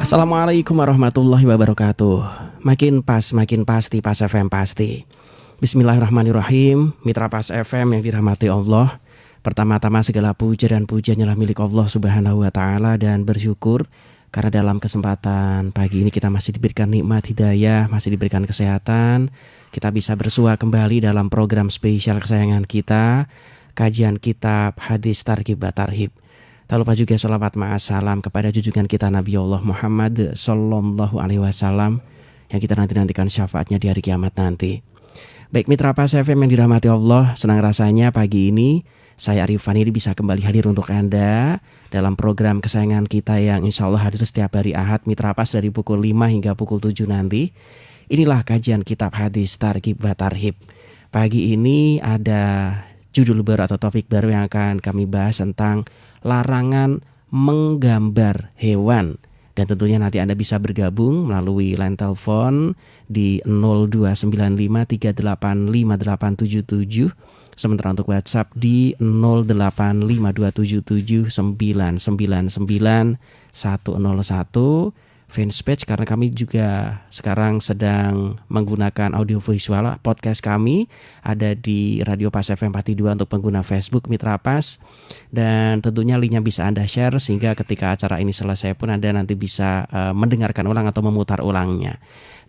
Assalamualaikum warahmatullahi wabarakatuh. Makin pas, makin pasti, Pas FM pasti. Bismillahirrahmanirrahim. Mitra Pas FM yang dirahmati Allah, pertama-tama segala puja dan pujian adalah milik Allah Subhanahu wa Ta'ala, dan bersyukur karena dalam kesempatan pagi ini kita masih diberikan nikmat hidayah, masih diberikan kesehatan. Kita bisa bersua kembali dalam program spesial kesayangan kita, kajian kitab hadis Targhib wa Tarhib. Tak lupa juga sholawat ma'assalam kepada junjungan kita Nabi Allah Muhammad Sallallahu Alaihi Wasallam yang kita nanti-nantikan syafaatnya di hari kiamat nanti. Baik mitra Pas FM yang dirahmati Allah, senang rasanya pagi ini saya Arifan ini bisa kembali hadir untuk Anda dalam program kesayangan kita yang insya Allah hadir setiap hari Ahad mitra Pas dari pukul 5 hingga pukul 7 nanti. Inilah kajian kitab hadis Targhib wa Tarhib. Pagi ini ada judul baru atau topik baru yang akan kami bahas tentang larangan menggambar hewan. Dan tentunya nanti Anda bisa bergabung melalui line telepon di 02953858877. Sementara untuk WhatsApp di 085277999101. Fanpage karena kami juga sekarang sedang menggunakan audio visual. Podcast kami ada di Radio Pas FM 42 untuk pengguna Facebook Mitra Pas, dan tentunya linknya bisa Anda share sehingga ketika acara ini selesai pun Anda nanti bisa mendengarkan ulang atau memutar ulangnya.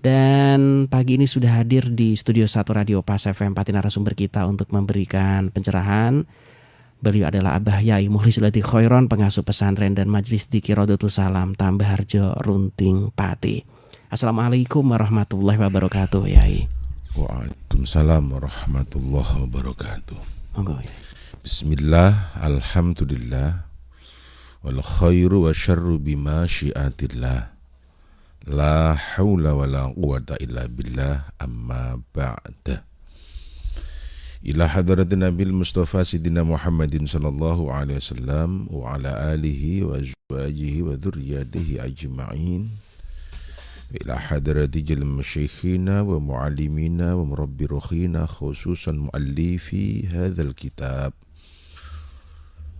Dan pagi ini sudah hadir di studio 1 Radio Pas FM 4 narasumber kita untuk memberikan pencerahan. Beliau adalah Abah Yai Mukhlisul Hadi Khairon, pengasuh pesantren dan Majelis Dzikir Rodotul Salam Tambah Harjo Runting Pati. Assalamualaikum warahmatullahi wabarakatuh, Yai. Waalaikumsalam warahmatullahi wabarakatuh. Monggo, Yai. Bismillah, alhamdulillah, wal khairu wa syarru bima syiatillah, la hawla wa la quwata illa billah, amma ba'da. Ila hadratin Nabil Mustafa Sidina Muhammadin sallallahu alaihi wasallam wa ala alihi wa azwajihi wa dhurriyyatihi ajma'in. Ila hadrati jal masyikhina wa muallimina wa murabbi rukhina khususan muallifi hadzal kitab.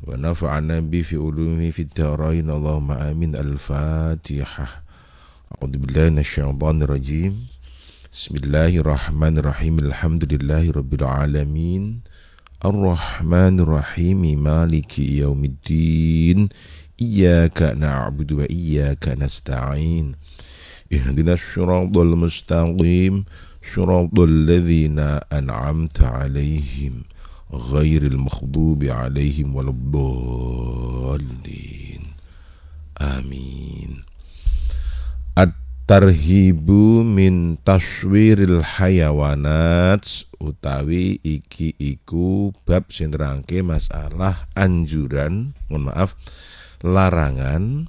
Wa nafa'ana bi fi ulumi fi darain Allahumma amin. Al-Fatihah. A'udzu billahi minasyaitonir rajim. Bismillahirrahmanirrahim. Alhamdulillahi rabbil alamin. Ar-Rahmanir-Rahim. Maliki yaumiddin. Iyyaka na'budu wa iyyaka nasta'in. Ihdinas siratal mustaqim. Siratal ladzina an'amta 'alaihim ghairil maghdubi 'alaihim waladdallin. Amin. Tarhibu min taswiril hayawanat, utawi iki iku bab sing nerangke masalah anjuran, larangan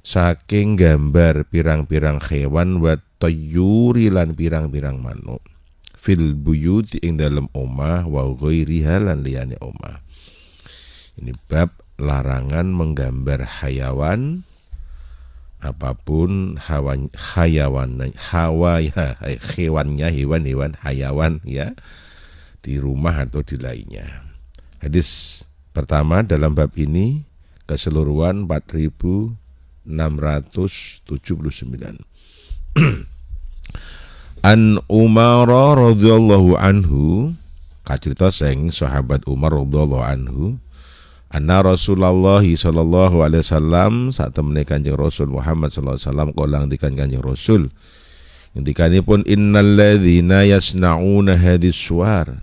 saking gambar pirang-pirang hewan wa tayyuri lan pirang-pirang manuk fil buyut ing dalem omah wa ghairiha lan liyane omah. Ini bab larangan menggambar hayawan, apapun hewannya hayawan ya, di rumah atau di lainnya. Hadis pertama dalam bab ini keseluruhan 4679. An Umar radhiyallahu anhu, kacerita sing sahabat Umar radhiyallahu anhu, anna Rasulullah sallallahu alaihi wasallam, saat temene Kanjeng Rasul Muhammad sallallahu alaihi wasallam kala ngendikan Kanjeng Rasul, ngendikanipun innal ladzina yasnauna hadis suwar,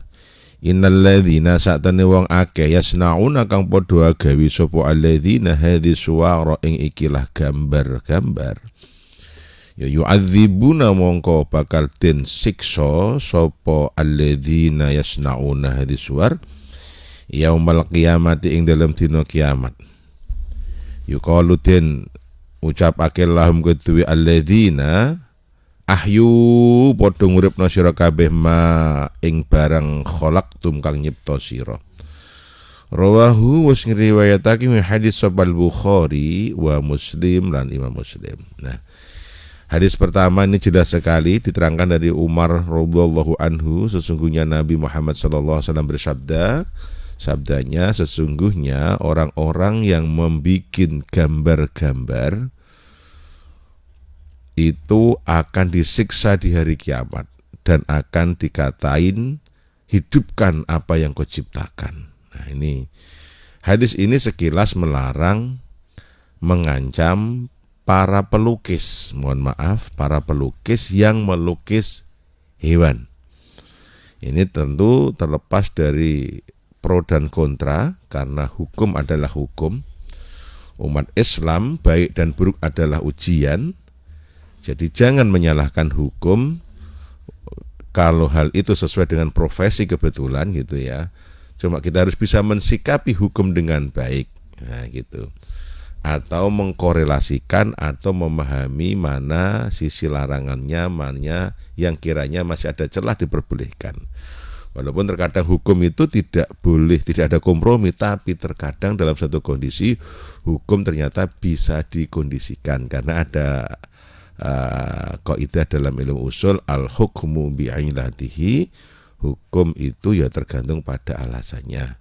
innal ladzina satene wong akeh yasnauna kang padha gawe sapa alladzina hadis suwar ing ikilah gambar-gambar, ya yu'adzibuna mongko bakal den siksa sapa alladzina yasnauna hadis suwar yaumal qiyamati ing dalam dina kiamat. Yuqalu den ucapake lahum kedue alladzina ahyu padha nguripna sira kabeh ma ing barang khalaqtum kang nyipta sira. Rawahu wis ngriwayatake hadis Sahih Bukhari wa Muslim lan Imam Muslim. Nah, hadis pertama ini jelas sekali diterangkan dari Umar radhiyallahu anhu, sesungguhnya Nabi Muhammad sallallahu alaihi wasallam bersabda, sabdanya sesungguhnya orang-orang yang membikin gambar-gambar itu akan disiksa di hari kiamat dan akan dikatain hidupkan apa yang kau ciptakan. Nah, ini hadis ini sekilas melarang, mengancam para pelukis, para pelukis yang melukis hewan. Ini tentu terlepas dari pro dan kontra, karena hukum adalah hukum. Umat Islam baik dan buruk adalah ujian. Jadi jangan menyalahkan hukum kalau hal itu sesuai dengan profesi kebetulan gitu ya. Cuma kita harus bisa mensikapi hukum dengan baik. Nah, gitu. Atau mengkorelasikan atau memahami mana sisi larangannya, mana yang kiranya masih ada celah diperbolehkan. Walaupun terkadang hukum itu tidak boleh, tidak ada kompromi, tapi terkadang dalam satu kondisi hukum ternyata bisa dikondisikan, karena ada kaidah dalam ilmu usul, al-hukmu bi'ilatihi, hukum itu ya tergantung pada alasannya.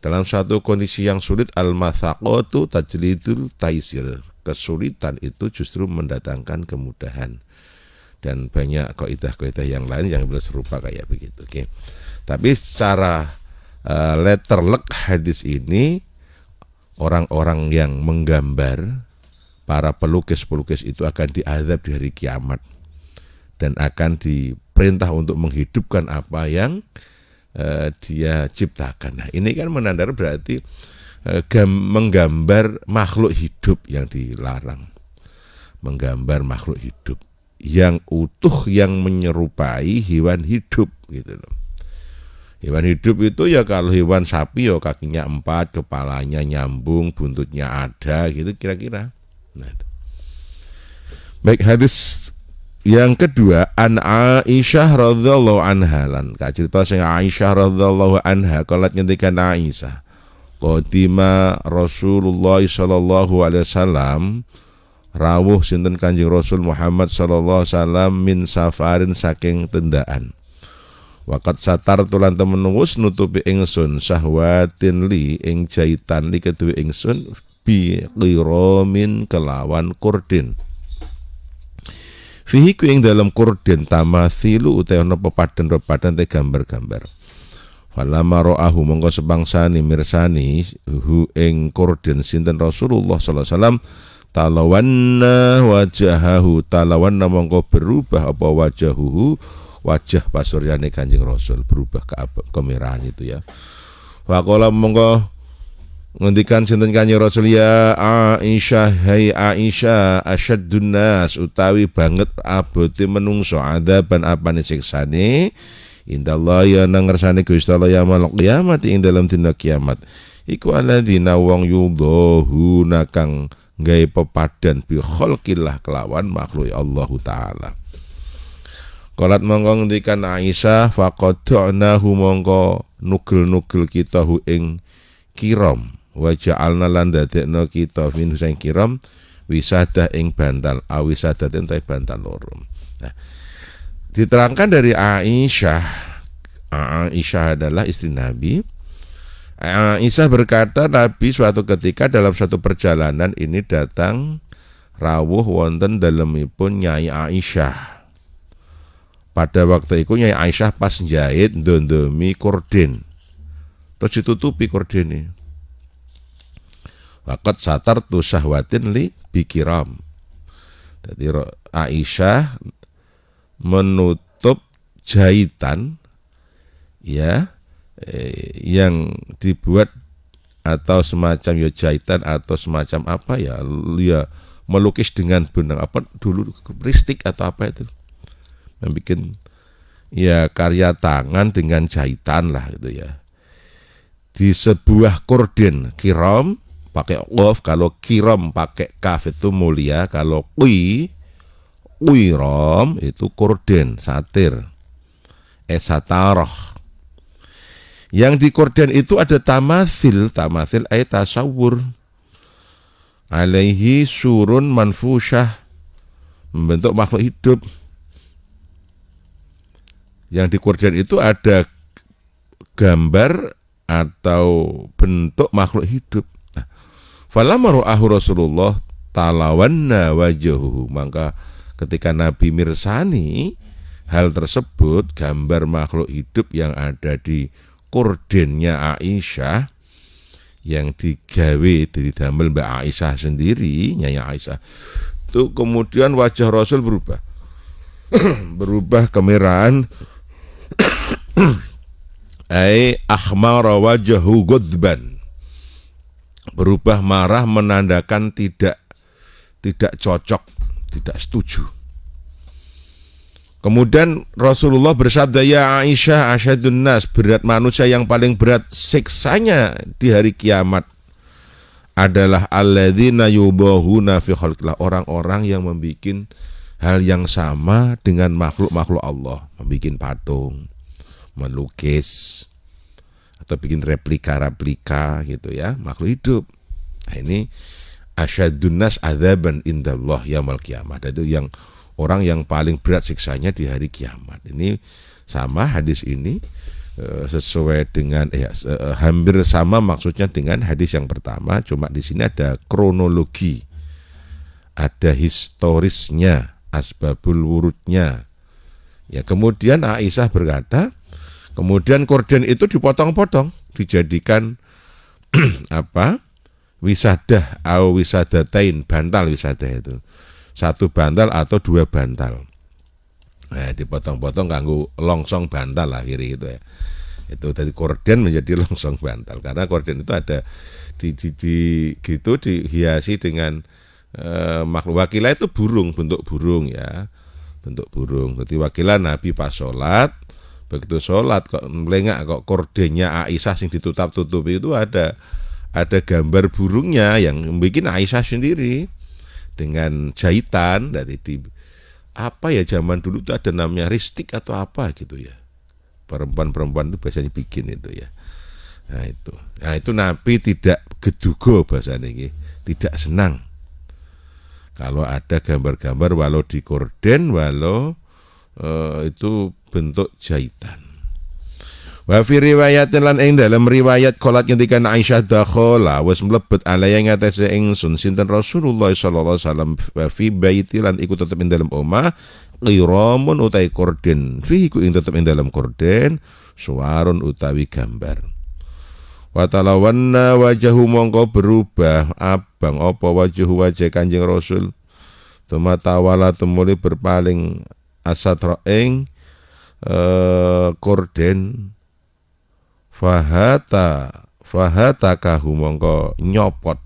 Dalam suatu kondisi yang sulit, al-mathaqatu tajlidul taisir, kesulitan itu justru mendatangkan kemudahan. Dan banyak kaidah-kaidah yang lain yang serupa kayak begitu. Oke. Tapi secara letterlek hadis ini, orang-orang yang menggambar, para pelukis-pelukis itu akan diazab di hari kiamat dan akan diperintah untuk menghidupkan apa yang dia ciptakan. Nah, ini kan menandai berarti menggambar makhluk hidup yang dilarang, menggambar makhluk hidup yang utuh, yang menyerupai hewan hidup gitu loh. Hewan hidup itu ya kalau hewan sapi ya kakinya 4, kepalanya nyambung, buntutnya ada gitu kira-kira. Nah, itu. Baik, hadis yang kedua, an Aisyah radhiyallahu anha, lan cerita sing Aisyah radhiyallahu anha qalat ngendikan Aisyah, qadima Rasulullah sallallahu alaihi wasallam, rawuh sinten Kanjeng Rasul Muhammad sallallahu alaihi wasallam min safarin saking tendaan. Waqat satar tulan temen wus nutupi ingsun syahwatin li ing jaitan li kedue ingsun bi qiramin kelawan kurdin. Fihi ku ing dalam kurdin tamathilu utawa ana pepadan-pepadan te gambar-gambar. Falamma ra'ahu mongko sebangsani mirsani hu ing kurdin sinten Rasulullah sallallahu alaihi wasallam, talawanna wajahahu, talawanna mongko berubah apa wajahuhu, wajah pasuryane Kanjeng Rasul berubah kemerahan itu ya. Faqala mongko ngendikan sinten Kanjeng Rasul, ya Aisyah, hai Aisyah, asyaddun nas utawi banget abote menungso adaban apane siksane indallah ya nang ngersane Gusti Allah ya mal kiamat ing dalam dina kiamat iku alladzina wong yudhuna kang gawe pepadan bi khalqillah kelawan makhluk Allah taala. Qalat mongko ngendikan Aisyah, faqadnahu mongko nugel-nugel kita hu ing kiram, wa ja'alna lan dadekno kita min sing kiram wisadah ing bantal, awisadah entai bantal loro. Nah, diterangkan dari Aisyah. Aisyah adalah istri Nabi. Aisyah berkata, Nabi suatu ketika dalam satu perjalanan ini datang rawuh wonten dalemipun Nyai Aisyah. Pada waktu itu Nyai Aisyah pas jahit ndondomi korden, terus ditutupi kordene. Waqat satar tu syahwatin li bikiram. Jadi Aisyah menutup jahitan ya yang dibuat atau semacam ya jahitan atau semacam apa ya melukis dengan benang apa dulu ristik atau apa itu, yang bikin ya karya tangan dengan jahitan lah gitu ya, di sebuah korden kiram pakai qaf, kalau kiram pakai kaf itu mulia, kalau qiram itu korden satir satarah. Yang di korden itu ada tamathil ay tasawur alaihi surun manfusyah, membentuk makhluk hidup. Yang di korden itu ada gambar atau bentuk makhluk hidup. Falamma ra'ahu Rasulullah talawanna wajhuhu, maka ketika Nabi mirsani hal tersebut, gambar makhluk hidup yang ada di kordennya Aisyah, yang digawe didamel Mbak Aisyah sendiri, Nyai Aisyah, itu kemudian wajah Rasul berubah berubah kemerahan, ahmara wajahu ghadban, berubah marah menandakan tidak cocok, tidak setuju. Kemudian Rasulullah bersabda, ya Aisyah asyadun nas, berat manusia yang paling berat siksanya di hari kiamat adalah alladzina yubahuna fi khalqillah, orang-orang yang membuat hal yang sama dengan makhluk-makhluk Allah, membuat patung, melukis, atau bikin replika gitu ya, makhluk hidup. Nah, ini asyadun nas adzaban indallah yaumil qiyamah, itu yang orang yang paling berat siksanya di hari kiamat. Ini sama hadis ini sesuai dengan hampir sama maksudnya dengan hadis yang pertama, cuma di sini ada kronologi, ada historisnya, asbabul wurudnya. Ya, kemudian Aisyah berkata, kemudian korden itu dipotong-potong, dijadikan wisadah atau wisadatain, bantal wisadah itu. Satu bantal atau dua bantal. Nah, dipotong-potong kanggo longsong bantal akhirnya gitu ya. Itu dari korden menjadi longsong bantal, karena korden itu ada gitu dihiasi dengan makhluk. Wakilah itu burung, bentuk burung ya. Bentuk burung. Jadi wakilah Nabi pas sholat, begitu sholat kok melengak, kok kordennya Aisyah yang ditutup-tutupi itu ada gambar burungnya yang bikin Aisyah sendiri dengan jahitan dari zaman dulu itu ada namanya ristik atau apa gitu ya, perempuan itu biasanya bikin itu ya. Nah itu Nabi tidak gedugo bahasanya ini, tidak senang kalau ada gambar-gambar walau di korden, walau itu bentuk jahitan. Wa fi riwayatin lan ing dalam riwayat qolat ketika Aisyah dakhala wis mlebet alaya ngatese ingsun sinten Rasulullah sallallahu alaihi wasallam fi baiti lan iku tetep ing dalam omah qiramun utawi korden, fi iku ing tetep ing dalam korden suwarun utawi gambar. Wa talawanna wajahu mongko berubah abang apa wajah Kanjeng Rasul, tumatawala temuli berpaling asatra ing korden, fahata kahu mongko nyopot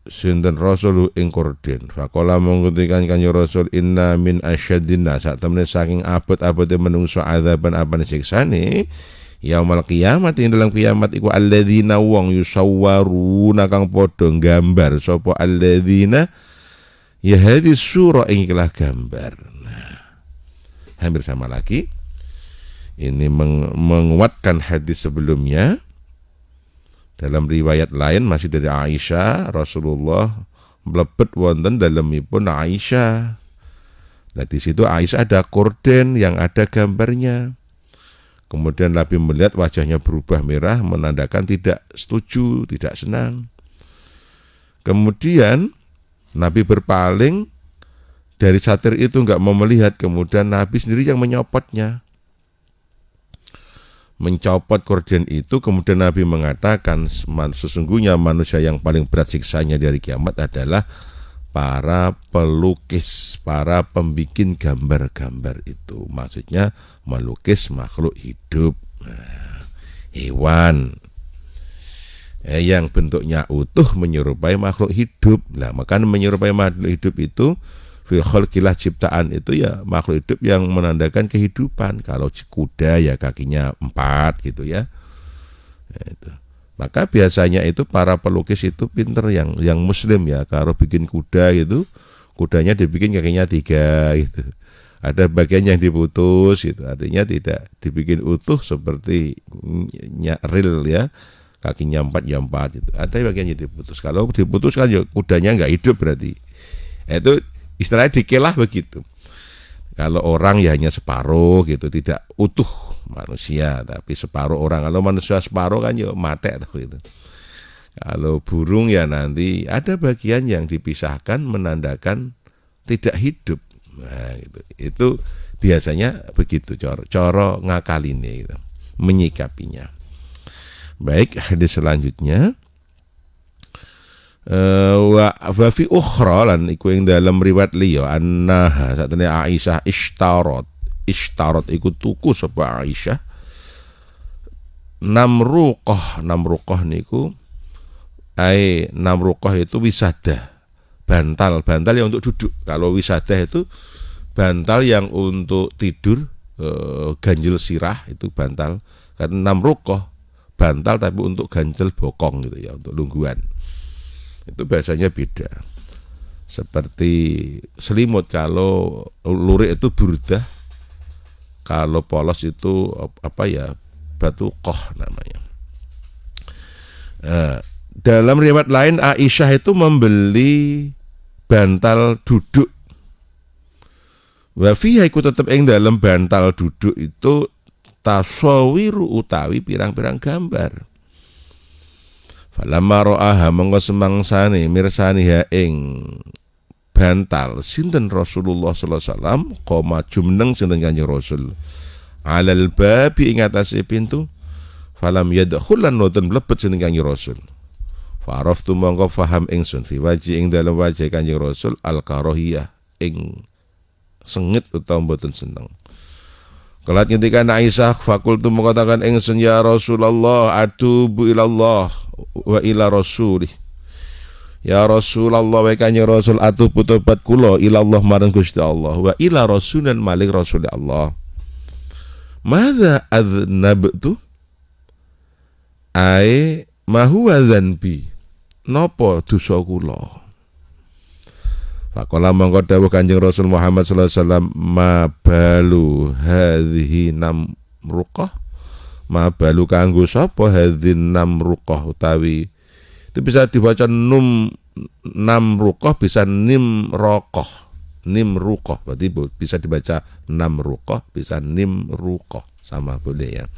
sinten Rasul ing korden. Faqala mengutikan Kanjeng Rasul, inna min asyadina, sak temene saking abot-abote menungso azaban apane siksane yaumul kiamat, ing dalam kiamat iku alladzina wong yusawwaruna kang padha gambar sapa alladzina ya hadis surah ing ikhlas gambar. Nah, hampir sama lagi. Ini menguatkan hadis sebelumnya. Dalam riwayat lain masih dari Aisyah, Rasulullah mlebet wonten dalemipun Aisyah. Nah, di situ Aisyah ada korden yang ada gambarnya. Kemudian Nabi melihat wajahnya berubah merah, menandakan tidak setuju, tidak senang. Kemudian Nabi berpaling dari satir itu, enggak mau melihat. Kemudian Nabi sendiri yang menyopotnya, mencopot korden itu. Kemudian Nabi mengatakan, sesungguhnya manusia yang paling berat siksanya dari kiamat adalah para pelukis, para pembikin gambar-gambar itu. Maksudnya melukis makhluk hidup, hewan yang bentuknya utuh menyerupai makhluk hidup. Nah, maka menyerupai makhluk hidup itu fil khalqilah, ciptaan itu ya makhluk hidup yang menandakan kehidupan. Kalau kuda ya kakinya 4 gitu ya. Itu. Maka biasanya itu para pelukis itu pinter yang muslim ya. Kalau bikin kuda itu, kudanya dibikin kakinya 3 gitu. Ada bagian yang diputus gitu. Artinya tidak dibikin utuh seperti real ya. Kakinya 4 ya 4 gitu. Ada bagian yang diputus. Kalau diputus kan ya kudanya enggak hidup berarti. Itu istilahnya dikelah begitu. Kalau orang ya hanya separuh gitu, tidak utuh manusia, tapi separuh orang. Kalau manusia separuh kan ya mate tuh gitu. Kalau burung ya nanti ada bagian yang dipisahkan menandakan tidak hidup. Nah, itu biasanya begitu coro ngakaline gitu, menyikapinya. Baik, hadis selanjutnya wa fi ukhra lan iku ing dalam riwayat liya annaha satene Aisyah ishtarat iku tuku sapa Aisyah namruqah niku namruqah itu wisada, bantal yang untuk duduk. Kalau wisada itu bantal yang untuk tidur, ganjil sirah itu bantal. Karena namruqah bantal tapi untuk ganjel bokong gitu ya, untuk lungguan. Itu bahasanya beda. Seperti selimut, kalau lurik itu burdah, kalau polos itu batu koh namanya. Dalam riwayat lain Aisyah itu membeli bantal duduk. Wa fiha iku tetep ing dalam bantal duduk itu tasawiru utawi pirang-pirang gambar. Falamma ra'aha mongko semangsane mirsani ha ing bantal sinten Rasulullah sallallahu alaihi wasallam qoma jumneng sinten Kanjeng Rasul alal babi ing atase pintu falam yadkhulan noten mlebet sinten Kanjeng Rasul faraftu mongko faham ingsun fi waji ing dalem wajah Kanjeng Rasul al karahiyah ing sengit utawa mboten seneng. Kelat ngendikan Aisyah fakultu mengatakan ingsun ya Rasulullah atubu ilallah wa ila rasulih. Ya Rasulullah wa Kanjeng Rasul atubu tobat kula ilallah marang Gusti Allah wa ila rasulan malik Rasul Allah. Madza adnabtu ai ma huwa dzanbi, napa dosa kula. Faqala mongko dawuh Kanjeng Rasul Muhammad sallallahu alaihi wasallam ma balu hadhihi namruqah, ma balu kanggo sapa hadhin namruqah utawi itu bisa dibaca namruqah bisa nimroqah, berarti bisa dibaca namruqah bisa nimruqah, sama boleh ya.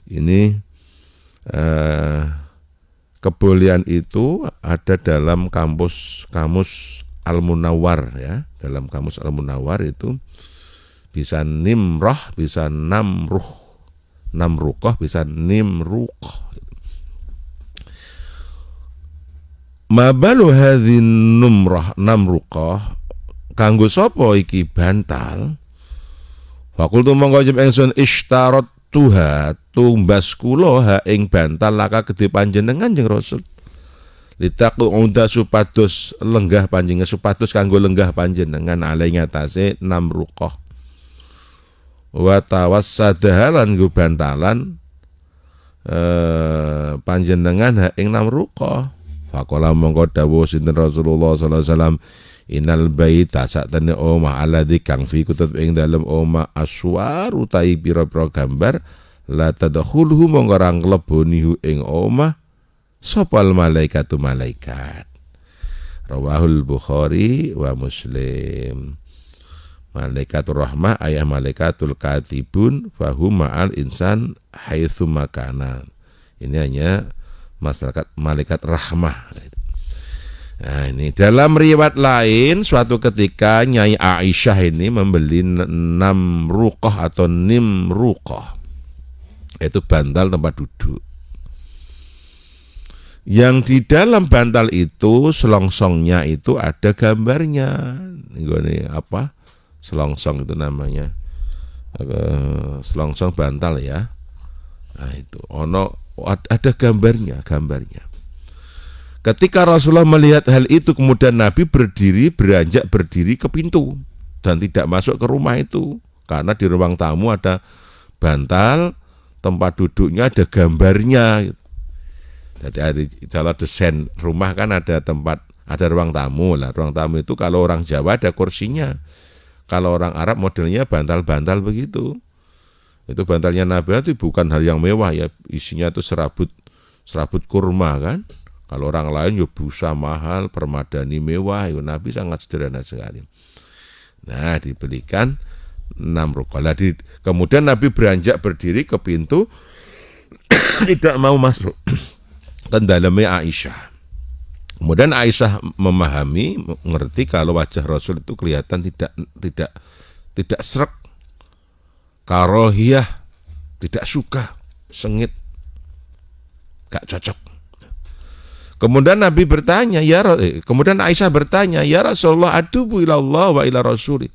Ini kebolehan itu ada dalam kamus Al-Munawwar ya. Dalam kamus Al-Munawwar itu bisa nimrah, bisa namruqah, bisa nimruqah. Mabalu hadzin namruqah kanggo sapa iki bantal? Fakultu mongko jeb ingsun ishtarat tuha tumbas kula ha ing bantal laka gedhe panjenengan Kanjeng Rasul. Litaku unda supados lenggah panjenengan, supados kanggo lenggah panjenengan alai ngatasé namruqah. Wa tawassadahalan go bantalan panjenengan ha ing namruqah. Faqala mongko dawuh sinten Rasulullah sallallahu alaihi wasallam inal baita satene omah alladzi kang fi kutub ing dalem omah aswaru tai pira-pira gambar la tadkhuluhu mongko ra ngleboni ing omah sopal malaikatu malaikat. Rawahul Bukhari wa Muslim. Malaikatur rahmah ayah malaikatul katibun fahum ma'al insan haitsu makana. Ini hanya masyarakat malaikat rahmah. Nah, ini dalam riwayat lain suatu ketika Nyai Aisyah ini membeli namruqah atau nimruqah. Itu bantal tempat duduk. Yang di dalam bantal itu selongsongnya itu ada gambarnya. Ini apa? Selongsong itu namanya. Selongsong bantal ya. Nah itu ada gambarnya. Ketika Rasulullah melihat hal itu kemudian Nabi beranjak berdiri ke pintu dan tidak masuk ke rumah itu karena di ruang tamu ada bantal, tempat duduknya ada gambarnya. Jadi kalau desain rumah kan ada ruang tamu lah. Ruang tamu itu kalau orang Jawa ada kursinya. Kalau orang Arab modelnya bantal-bantal begitu. Itu bantalnya Nabi itu bukan hal yang mewah ya. Isinya itu serabut kurma kan. Kalau orang lain ya busa mahal, permadani mewah. Ya Nabi sangat sederhana sekali. Nah dibelikan namruqah. Kemudian Nabi beranjak berdiri ke pintu tidak mau masuk ke dalamnya Aisyah. Kemudian Aisyah memahami, mengerti kalau wajah Rasul itu kelihatan tidak srek, karohiyah, tidak suka, sengit, gak cocok. Kemudian Nabi bertanya, kemudian Aisyah bertanya, ya Rasulullah, atubu ilallah wa ila rasuli.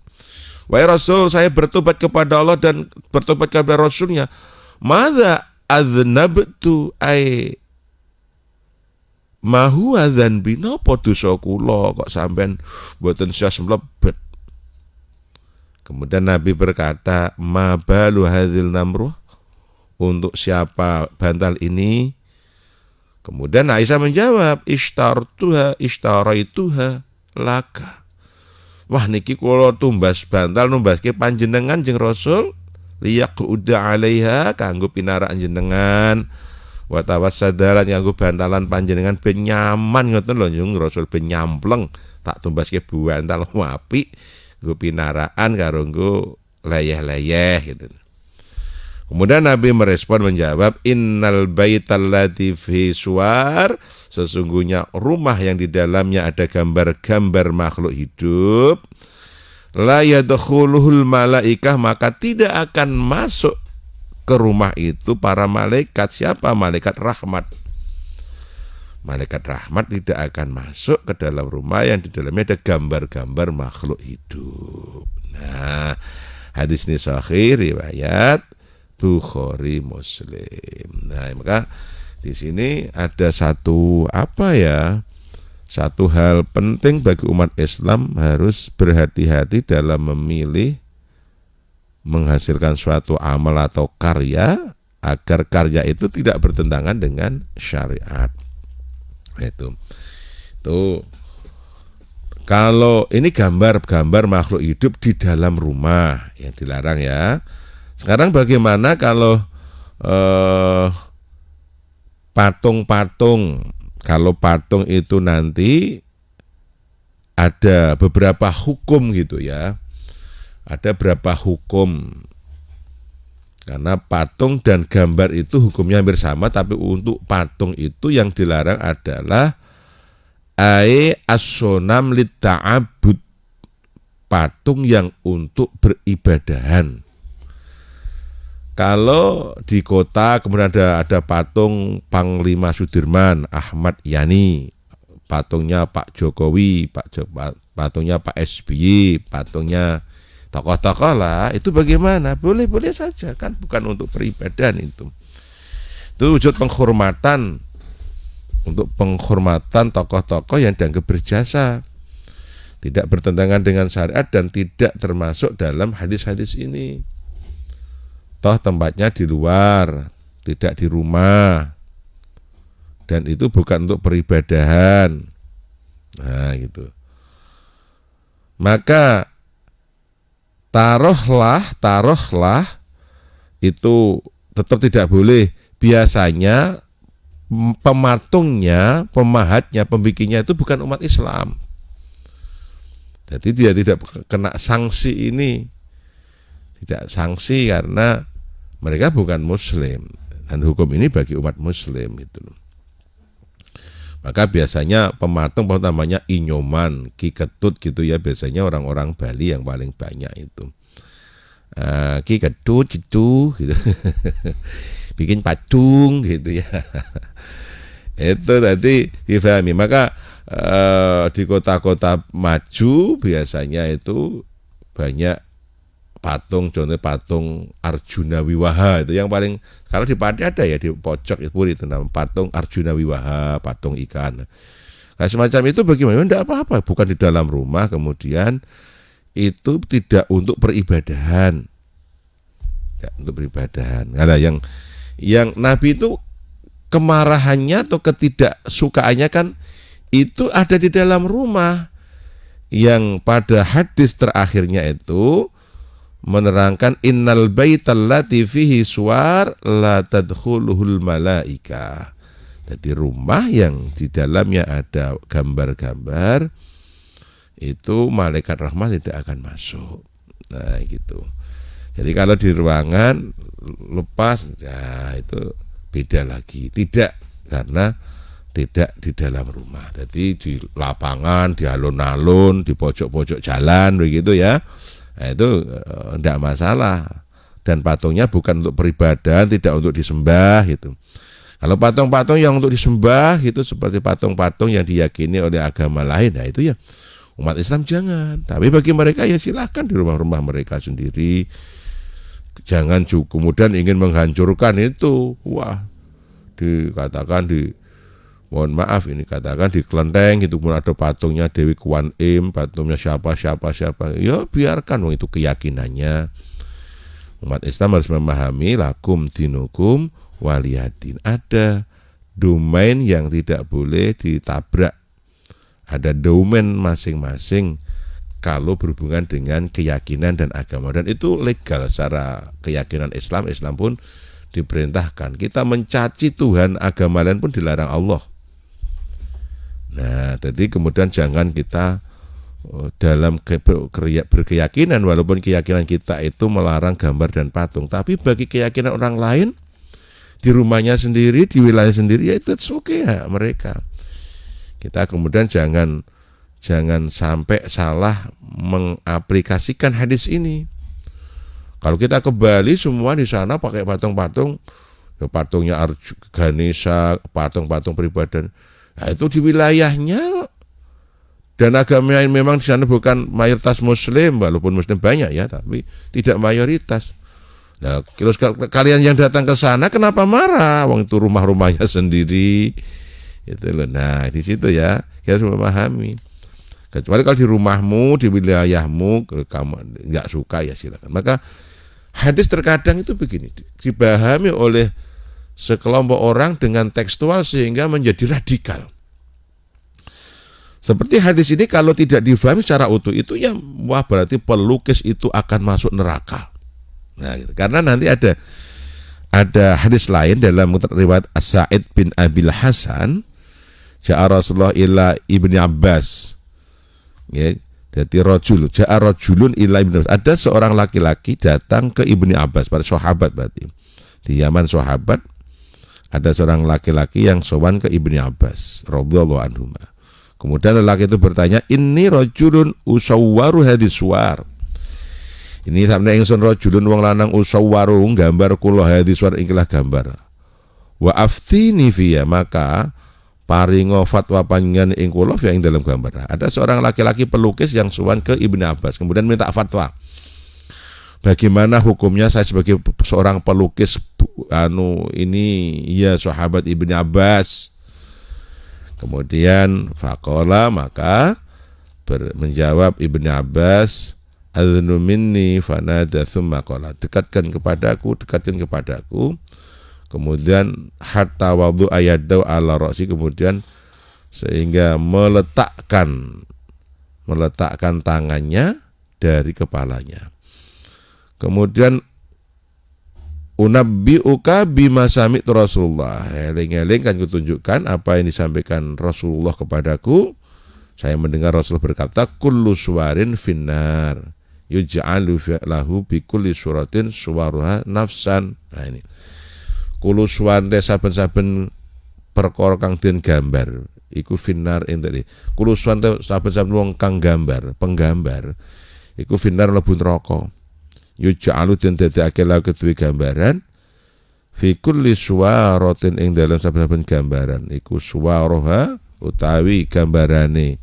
Wahai Rasul, saya bertobat kepada Allah dan bertobat kepada Rasulnya. Madza adznabtu ay mahu adzan binopo dosa kula kok sampean mboten sias mlebet. Kemudian Nabi berkata, ma balu hadzal namruh, untuk siapa bantal ini? Kemudian Aisyah menjawab, ishtaraituha laka. Wah niki kula tumbas bantal numbaske panjenengan jeung Rasul liyaquda 'alaiha, kanggo pinarak jenengan. Wa tawassadalan kanggo bantalan panjenengan ben nyaman ngoten lho yung Rasul ben nyampleng, tak tumbaske bantal apik nggo pinaraan karo nggo leyeh-leyeh gitu. Kemudian Nabi merespon menjawab, innal baital ladzi fi suwar, sesungguhnya rumah yang di dalamnya ada gambar-gambar makhluk hidup, la yadkhuluhul malaikah, maka tidak akan masuk ke rumah itu para malaikat. Siapa? Malaikat rahmat. Malaikat rahmat tidak akan masuk ke dalam rumah yang di dalamnya ada gambar-gambar makhluk hidup. Nah, hadis ini sahih riwayat Bukhari Muslim. Nah, maka di sini ada satu hal penting bagi umat Islam, harus berhati-hati dalam memilih menghasilkan suatu amal atau karya agar karya itu tidak bertentangan dengan syariat. Itu kalau ini gambar makhluk hidup di dalam rumah yang dilarang ya. Sekarang bagaimana kalau patung-patung? Kalau patung itu nanti ada beberapa hukum gitu ya. Ada beberapa hukum. Karena patung dan gambar itu hukumnya hampir sama, tapi untuk patung itu yang dilarang adalah as-sonam litta'abud, patung yang untuk beribadahan. Kalau di kota kemudian ada patung Panglima Sudirman, Ahmad Yani, patungnya Pak Jokowi, patungnya Pak SBY, patungnya tokoh-tokoh lah, itu bagaimana? Boleh-boleh saja kan, bukan untuk peribadahan itu. Itu wujud penghormatan, untuk penghormatan tokoh-tokoh yang dianggap berjasa, tidak bertentangan dengan syariat dan tidak termasuk dalam hadis-hadis ini. Toh tempatnya di luar, tidak di rumah, dan itu bukan untuk peribadahan. Nah gitu. Maka taruhlah itu tetap tidak boleh. Biasanya pematungnya, pemahatnya, pembikinnya itu bukan umat Islam. Jadi dia tidak kena sanksi ini. Tidak sanksi karena mereka bukan muslim, dan hukum ini bagi umat muslim itu. Maka biasanya pematung namanya Inyoman, Ki Ketut gitu ya, biasanya orang-orang Bali yang paling banyak itu. Ki Ketut gitu. Bikin patung gitu ya. Itu tadi difahami. Maka di kota-kota maju biasanya itu banyak patung, contohnya patung Arjuna Wiwaha itu yang paling, kalau di Pati ada ya di pojok itu nama patung Arjuna Wiwaha, patung ikan. Nah, semacam itu bagaimana? Tidak apa-apa, bukan di dalam rumah, kemudian itu tidak untuk peribadahan. Tidak untuk peribadahan. Karena yang Nabi itu kemarahannya atau ketidaksukaannya kan itu ada di dalam rumah, yang pada hadis terakhirnya itu menerangkan innal baital lati fihi suwar la tadkhuluhul malaika. Jadi rumah yang di dalamnya ada gambar-gambar itu malaikat rahmat tidak akan masuk. Nah gitu. Jadi kalau di ruangan lepas, nah itu beda lagi. Tidak, karena tidak di dalam rumah. Jadi di lapangan, di alun-alun, di pojok-pojok jalan begitu ya. Nah, itu tidak masalah. Dan patungnya bukan untuk peribadahan, tidak untuk disembah gitu. Kalau patung-patung yang untuk disembah itu seperti patung-patung yang diyakini oleh agama lain, nah itu ya umat Islam jangan. Tapi bagi mereka ya silahkan di rumah-rumah mereka sendiri. Jangan kemudian ingin menghancurkan itu. Wah, dikatakan mohon maaf ini katakan di kelenteng itu pun ada patungnya Dewi Kuan Im, patungnya siapa. Ya biarkan, itu keyakinannya. Umat Islam harus memahami lakum dinukum waliyadin. Ada domain yang tidak boleh ditabrak. Ada domain masing-masing kalau berhubungan dengan keyakinan dan agama. Dan itu legal secara keyakinan Islam. Islam pun diperintahkan. Kita mencaci Tuhan, agama lain pun dilarang Allah. Nah, jadi kemudian jangan kita dalam berkeyakinan, walaupun keyakinan kita itu melarang gambar dan patung. Tapi bagi keyakinan orang lain, di rumahnya sendiri, di wilayah sendiri, ya itu oke ya mereka. Kita kemudian jangan sampai salah mengaplikasikan hadis ini. Kalau kita ke Bali semua di sana pakai patung-patung, ya patungnya Ganesha, patung-patung pribadi. Nah, itu di wilayahnya. Dan agama yang memang di sana bukan mayoritas Muslim, walaupun Muslim banyak ya, tapi tidak mayoritas. Nah, kalau kalian yang datang ke sana kenapa marah? Wong itu rumah-rumahnya sendiri. Itu loh. Nah, di situ ya kita harus memahami. Kecuali kalau di rumahmu, di wilayahmu, kamu nggak suka ya silakan. Maka hadis terkadang itu begini, dipahami oleh sekelompok orang dengan tekstual sehingga menjadi radikal. Seperti hadis ini kalau tidak difahami secara utuh itu ya wah berarti pelukis itu akan masuk neraka. Nah, gitu. Karena nanti ada hadis lain dalam riwayat As-Sa'id bin Abil Hasan, ja'a Rasulullah ila Ibni Abbas. Ya, jadi ja'a rajulun ila Ibni Abbas. Ada seorang laki-laki datang ke Ibni Abbas, para sahabat berarti. Di zaman sahabat ada seorang laki-laki yang sowan ke Ibni Abbas radhiyallahu anhu. Kemudian lelaki itu bertanya, "Inni rajulun usawwaru hadis suwar." Ini sampe ingsun rajulun wong lanang usawwaru gambar kula hadis suwar ikilah gambar. Wa aftini fiya, maka paringo fatwa panjenengan ing kula ya ing dalam gambar. Ada seorang laki-laki pelukis yang sowan ke Ibnu Abbas kemudian minta fatwa. Bagaimana hukumnya saya sebagai seorang pelukis ini ya sahabat Ibnu Abbas. Kemudian faqala, maka menjawab Ibnu Abbas, "Adznu minni fanada tsumma qala." Dekatkan kepadaku. Kemudian hatta wadu ayadau ala ra'si, kemudian sehingga meletakkan tangannya dari kepalanya. Kemudian unabbi'uka bima sami'tu Rasulullah. Eling-eling kan kutunjukkan apa yang disampaikan Rasulullah kepadaku. Saya mendengar Rasulullah berkata, kullu suwarin finnar yuj'alu lahu bi kulli suratin suwaruha nafsan. Nah ini. Kullu suwarin saben-saben perkara kang den gambar iku finnar ing kullu suwarin saben-saben wong kang gambar, penggambar iku finnar mlebu neraka. Yuj'alu den dadekake lahu kedue gambaran fi kulli suwaratin ing dalam saben-saben gambaran iku suwaruha utawi gambarane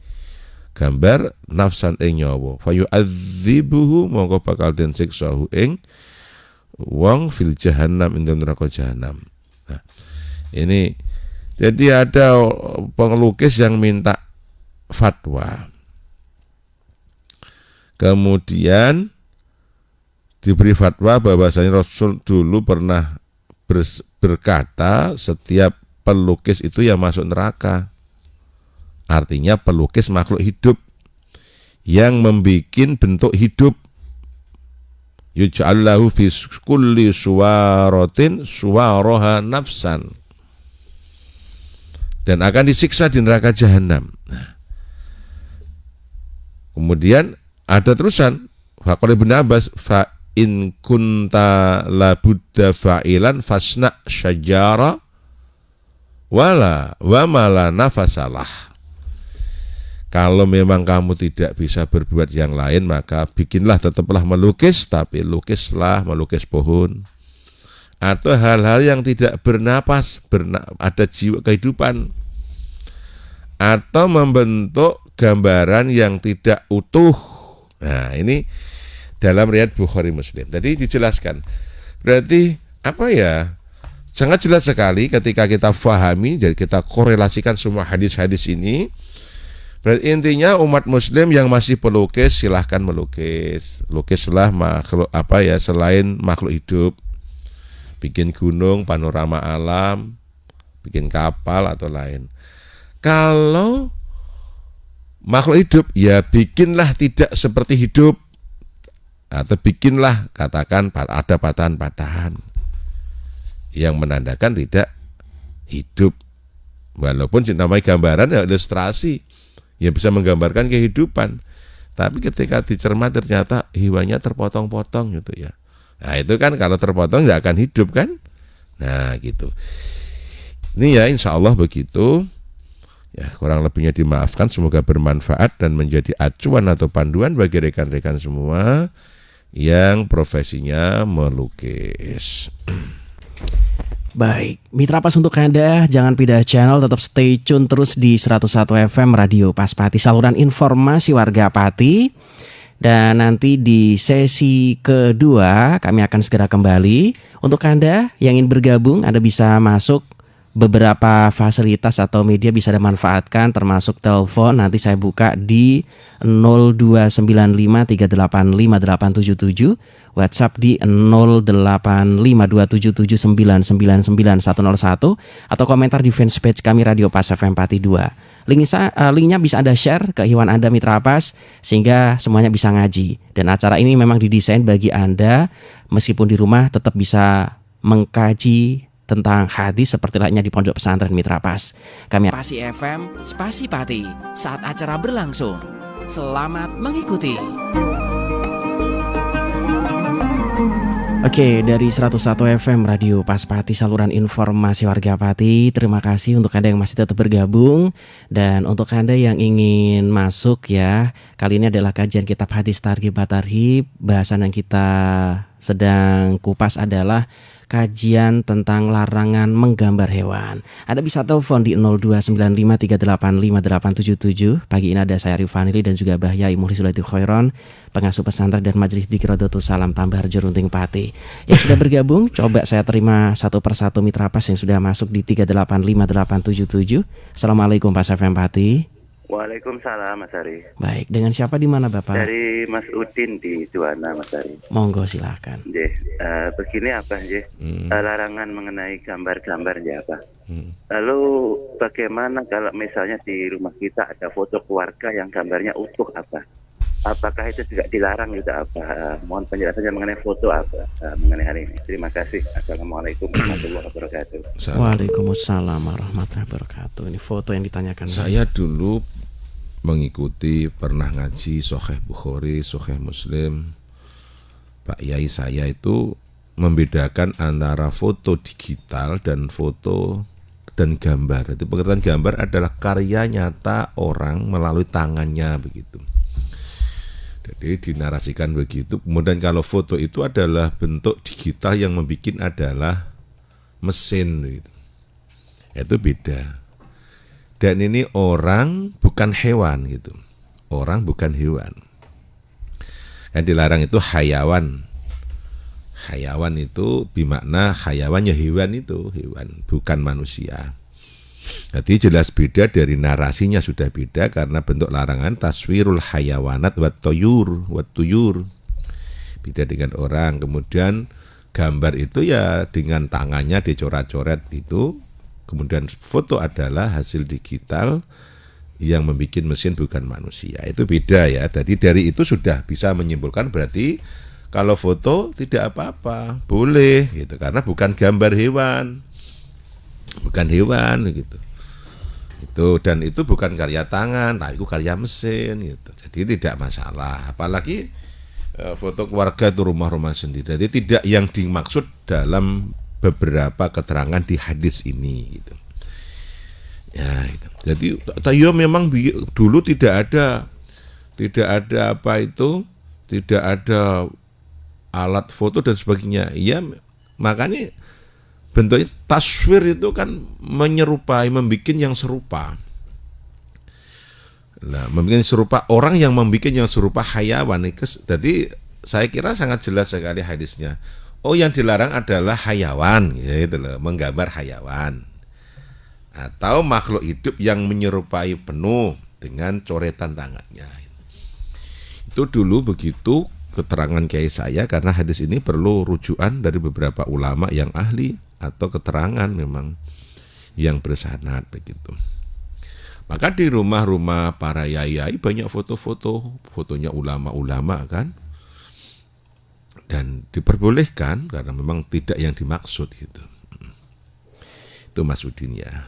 gambar nafsan ing nyawa fa yu'adzibuhu mongko bakal den siksahu ing wong fil jahannam ing neraka jahanam. Nah, ini jadi ada pengelukis yang minta fatwa. Kemudian diberi fatwa bahwasanya Rasul dulu pernah berkata setiap pelukis itu ya masuk neraka. Artinya pelukis makhluk hidup yang membuat bentuk hidup. Yuj'allahu fi kulli suwaratin suwaraha nafsan. Dan akan disiksa di neraka jahanam. Nah. Kemudian ada terusan faqala Ibnu Abbas fa in kunta la budda fa'ilan fasna syajara wa mala nafasalah. Kalau memang kamu tidak bisa berbuat yang lain, maka tetaplah melukis, tapi melukis pohon atau hal-hal yang tidak bernapas, ada jiwa kehidupan, atau membentuk gambaran yang tidak utuh. Nah, ini dalam riwayat Bukhari Muslim. Tadi dijelaskan. Berarti apa ya? Sangat jelas sekali ketika kita fahami dan kita korelasikan semua hadis-hadis ini. Berarti intinya umat muslim yang masih pelukis silahkan melukis. Lukislah makhluk selain makhluk hidup. Bikin gunung, panorama alam, bikin kapal atau lain. Kalau makhluk hidup ya bikinlah tidak seperti hidup. Atau bikinlah katakan ada patahan-patahan yang menandakan tidak hidup. Walaupun namanya gambaran ya ilustrasi yang bisa menggambarkan kehidupan, tapi ketika dicermat ternyata hewanya terpotong-potong gitu ya. Nah itu kan kalau terpotong nggak akan hidup kan. Nah gitu. Ini ya insya Allah begitu. Ya kurang lebihnya dimaafkan, semoga bermanfaat dan menjadi acuan atau panduan bagi rekan-rekan semua yang profesinya melukis. Baik, Mitra Pas untuk Anda, jangan pindah channel, tetap stay tune terus di 101 FM Radio Pas Pati, saluran informasi warga Pati. Dan nanti di sesi kedua kami akan segera kembali. Untuk Anda yang ingin bergabung, Anda bisa masuk beberapa fasilitas atau media bisa Anda manfaatkan, termasuk telepon. Nanti saya buka di 0295385877, WhatsApp di 085277999101, atau komentar di fanspage kami Radio Pas FM Pati 2. Linknya bisa Anda share ke ikhwan Anda Mitra Pas, sehingga semuanya bisa ngaji. Dan acara ini memang didesain bagi Anda meskipun di rumah tetap bisa mengkaji tentang hadis seperti lainnya di pondok pesantren Mitra Pas. Kami Pasi FM, Spasi Pati, saat acara berlangsung. Selamat mengikuti. Oke, dari 101 FM Radio Pas Pati, saluran informasi warga Pati. Terima kasih untuk Anda yang masih tetap bergabung. Dan untuk Anda yang ingin masuk ya, kali ini adalah kajian kitab hadis Targhib Tarhib. Bahasan yang kita sedang kupas adalah kajian tentang larangan menggambar hewan. Anda bisa telepon di 0295385877. Pagi ini ada saya Rifanili dan juga Mbah Yai Muhrizulaiti Khairon, pengasuh pesantren dan Majelis Dzikir Rodotus Salam Tambah Harjo Runting Pati. Yang sudah bergabung, coba saya terima satu persatu Mitra Pas yang sudah masuk di 3858877. Assalamualaikum Pas FM Pati. Waalaikumsalam Mas Ari. Baik, dengan siapa di mana Bapak? Dari Mas Udin di Juwana Mas Ari. Monggo silakan. Begini apa larangan mengenai gambar-gambar apa? Lalu bagaimana kalau misalnya di rumah kita ada foto keluarga yang gambarnya utuh apa? Apakah itu juga dilarang gitu apa? Mohon penjelasannya mengenai foto apa mengenai hari ini. Terima kasih. Assalamualaikum warahmatullahi wabarakatuh. Waalaikumsalam warahmatullahi wabarakatuh. Ini foto yang ditanyakan. Saya dulu mengikuti pernah ngaji Sahih Bukhari, Sahih Muslim. Pak Yai saya itu membedakan antara foto digital dan foto dan gambar. Itu pengertian gambar adalah karya nyata orang melalui tangannya begitu. Jadi dinarasikan begitu. Kemudian kalau foto itu adalah bentuk digital yang membuat adalah mesin gitu. Itu beda. Dan ini orang bukan hewan gitu. Orang bukan hewan. Yang dilarang itu hayawan. Hayawan itu bermakna hayawan ya hewan itu, hewan bukan manusia. Jadi jelas beda, dari narasinya sudah beda karena bentuk larangan taswirul hayawanat wat tuyur. Beda dengan orang. Kemudian gambar itu ya dengan tangannya dicoret-coret itu. Kemudian foto adalah hasil digital yang membuat mesin bukan manusia. Itu beda ya. Jadi dari itu sudah bisa menyimpulkan berarti kalau foto tidak apa-apa, boleh gitu karena bukan gambar hewan. Bukan hewan gitu. Itu dan itu bukan karya tangan, tapi itu karya mesin gitu. Jadi tidak masalah. Apalagi foto keluarga itu rumah-rumah sendiri. Jadi tidak yang dimaksud dalam beberapa keterangan di hadis ini gitu. Ya, gitu. Jadi ya memang dulu tidak ada apa itu, tidak ada alat foto dan sebagainya. Ya, makanya bentuknya taswir itu kan menyerupai, membuat yang serupa. Nah, membuat serupa, orang yang membuat yang serupa hayawan. Jadi saya kira sangat jelas sekali hadisnya. Oh, yang dilarang adalah hayawan, gitu loh, menggambar hayawan. Atau makhluk hidup yang menyerupai penuh dengan coretan tangannya. Itu dulu begitu keterangan kiai saya, karena hadis ini perlu rujukan dari beberapa ulama yang ahli atau keterangan memang yang bersanad begitu. Maka di rumah-rumah para yai banyak fotonya ulama-ulama kan, dan diperbolehkan karena memang tidak yang dimaksud gitu. Itu Mas Udin ya.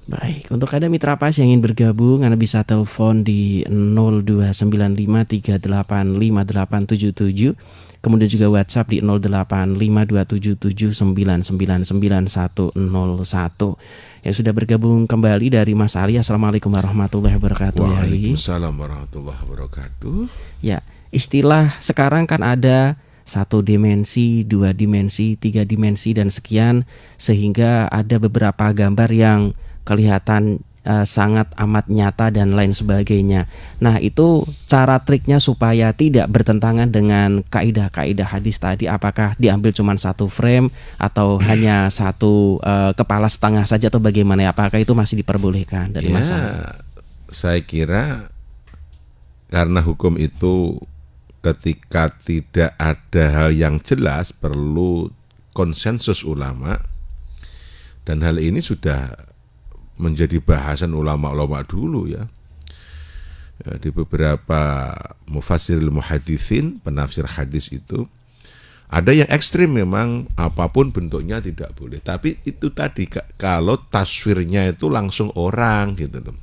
Baik, untuk Anda mitra PAS yang ingin bergabung, Anda bisa telepon di 0295385877, kemudian juga WhatsApp di 085277999101. Yang sudah bergabung kembali dari Mas Ali, Assalamualaikum warahmatullahi wabarakatuh. Waalaikumsalam warahmatullahi wabarakatuh. Ya, istilah sekarang kan ada 1 dimensi, 2 dimensi, 3 dimensi, dan sekian, sehingga ada beberapa gambar yang kelihatan sangat amat nyata dan lain sebagainya. Nah, itu cara triknya supaya tidak bertentangan dengan kaidah-kaidah hadis tadi. Apakah diambil cuma 1 frame atau hanya 1 kepala setengah saja, atau bagaimana? Apakah itu masih diperbolehkan dari masalah? Saya kira karena hukum itu ketika tidak ada hal yang jelas perlu konsensus ulama, dan hal ini sudah menjadi bahasan ulama-ulama dulu ya. Di beberapa mufassiril muhaditsin, penafsir hadis itu ada yang ekstrim, memang apapun bentuknya tidak boleh. Tapi itu tadi, kalau taswirnya itu langsung orang gitu loh,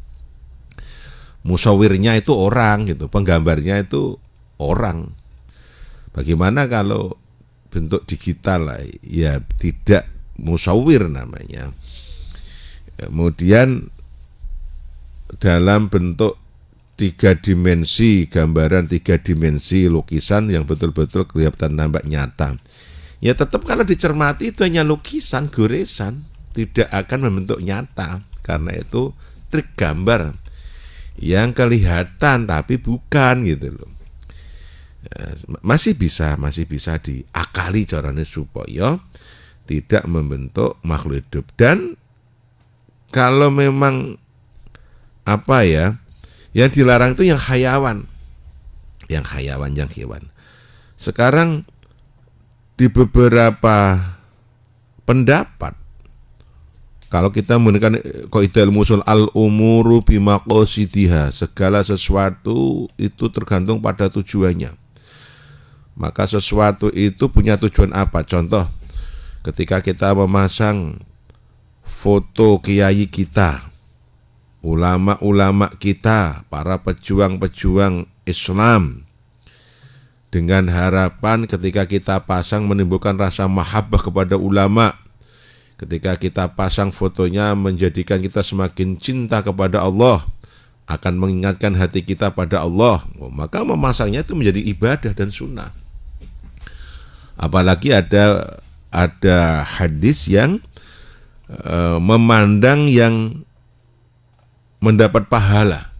musawirnya itu orang gitu, penggambarnya itu orang. Bagaimana kalau bentuk digital lah, ya tidak musawir namanya. Kemudian dalam bentuk 3 dimensi, gambaran 3 dimensi, lukisan yang betul-betul kelihatan nampak nyata, ya tetap kalau dicermati itu hanya lukisan, goresan, tidak akan membentuk nyata, karena itu trik gambar yang kelihatan tapi bukan gitu loh. Masih bisa diakali caranya supaya tidak membentuk makhluk hidup. Dan kalau memang yang dilarang itu yang hewan. Sekarang di beberapa pendapat, kalau kita menggunakan qaidahul musul al-umuru bimaqasidiha, segala sesuatu itu tergantung pada tujuannya. Maka sesuatu itu punya tujuan apa? Contoh, ketika kita memasang foto kiai kita, ulama-ulama kita, para pejuang-pejuang Islam, dengan harapan ketika kita pasang menimbulkan rasa mahabbah kepada ulama, ketika kita pasang fotonya menjadikan kita semakin cinta kepada Allah, akan mengingatkan hati kita pada Allah, maka memasangnya itu menjadi ibadah dan sunnah. Apalagi ada hadis yang memandang yang mendapat pahala.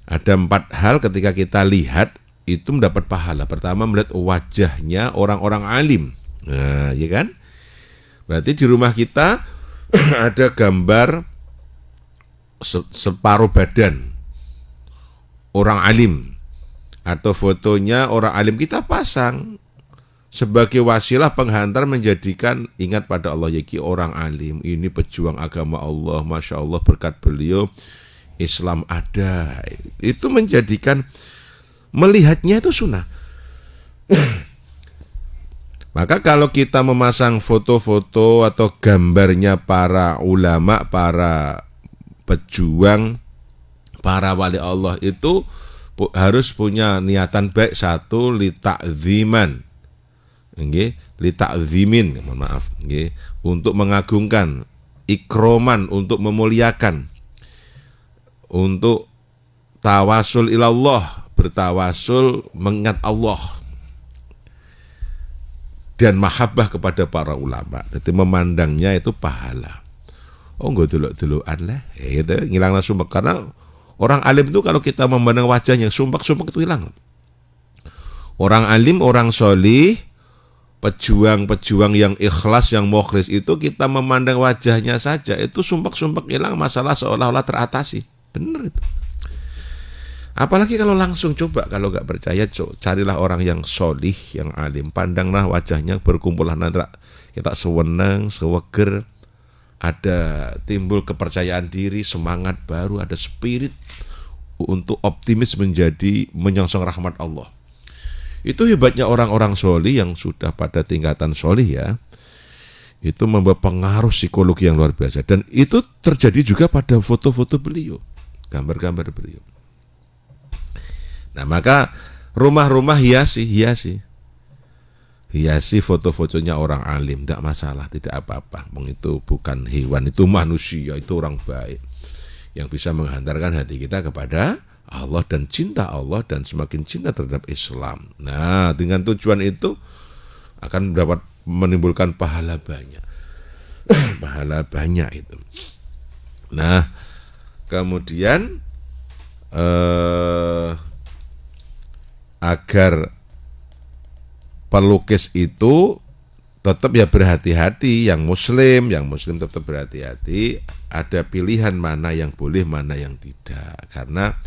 Ada 4 hal ketika kita lihat itu mendapat pahala. Pertama, melihat wajahnya orang-orang alim. Nah, ya kan? Berarti di rumah kita ada gambar separuh badan orang alim, atau fotonya orang alim, kita pasang sebagai wasilah penghantar menjadikan ingat pada Allah, yaitu orang alim ini pejuang agama Allah, Masya Allah, berkat beliau Islam ada. Itu menjadikan melihatnya itu sunnah. Maka kalau kita memasang foto-foto atau gambarnya para ulama, para pejuang, para wali Allah, itu harus punya niatan baik. 1, litakziman, litakzimin, mohon maaf, untuk mengagungkan ikroman, untuk memuliakan, untuk tawasul ilallah, bertawasul mengingat Allah, dan mahabbah kepada para ulama. Jadi memandangnya itu pahala. Oh nggak dulu-duluan lah, itu ngilanglah sumpek. Karena orang alim itu kalau kita memandang wajahnya, sumpek-sumpek itu hilang. Orang alim, orang solih, pejuang-pejuang yang ikhlas, yang mukhlis itu kita memandang wajahnya saja, itu sumpek-sumpek hilang, masalah seolah-olah teratasi. Benar itu. Apalagi kalau langsung, coba kalau nggak percaya, carilah orang yang solih, yang alim, pandanglah wajahnya, berkumpullah nanti kita sewenang, seweger, ada timbul kepercayaan diri, semangat baru, ada spirit untuk optimis menjadi menyongsong rahmat Allah. Itu hebatnya orang-orang solih yang sudah pada tingkatan solih ya, itu membawa pengaruh psikologi yang luar biasa. Dan itu terjadi juga pada foto-foto beliau, gambar-gambar beliau. Nah maka rumah-rumah hiasi foto-fotonya orang alim, tidak masalah, tidak apa-apa. Itu bukan hewan, itu manusia, itu orang baik yang bisa menghantarkan hati kita kepada Allah dan cinta Allah, dan semakin cinta terhadap Islam. Nah dengan tujuan itu akan dapat menimbulkan pahala banyak. Pahala banyak itu. Nah kemudian agar pelukis itu tetap ya berhati-hati, yang muslim tetap berhati-hati, ada pilihan mana yang boleh, mana yang tidak, karena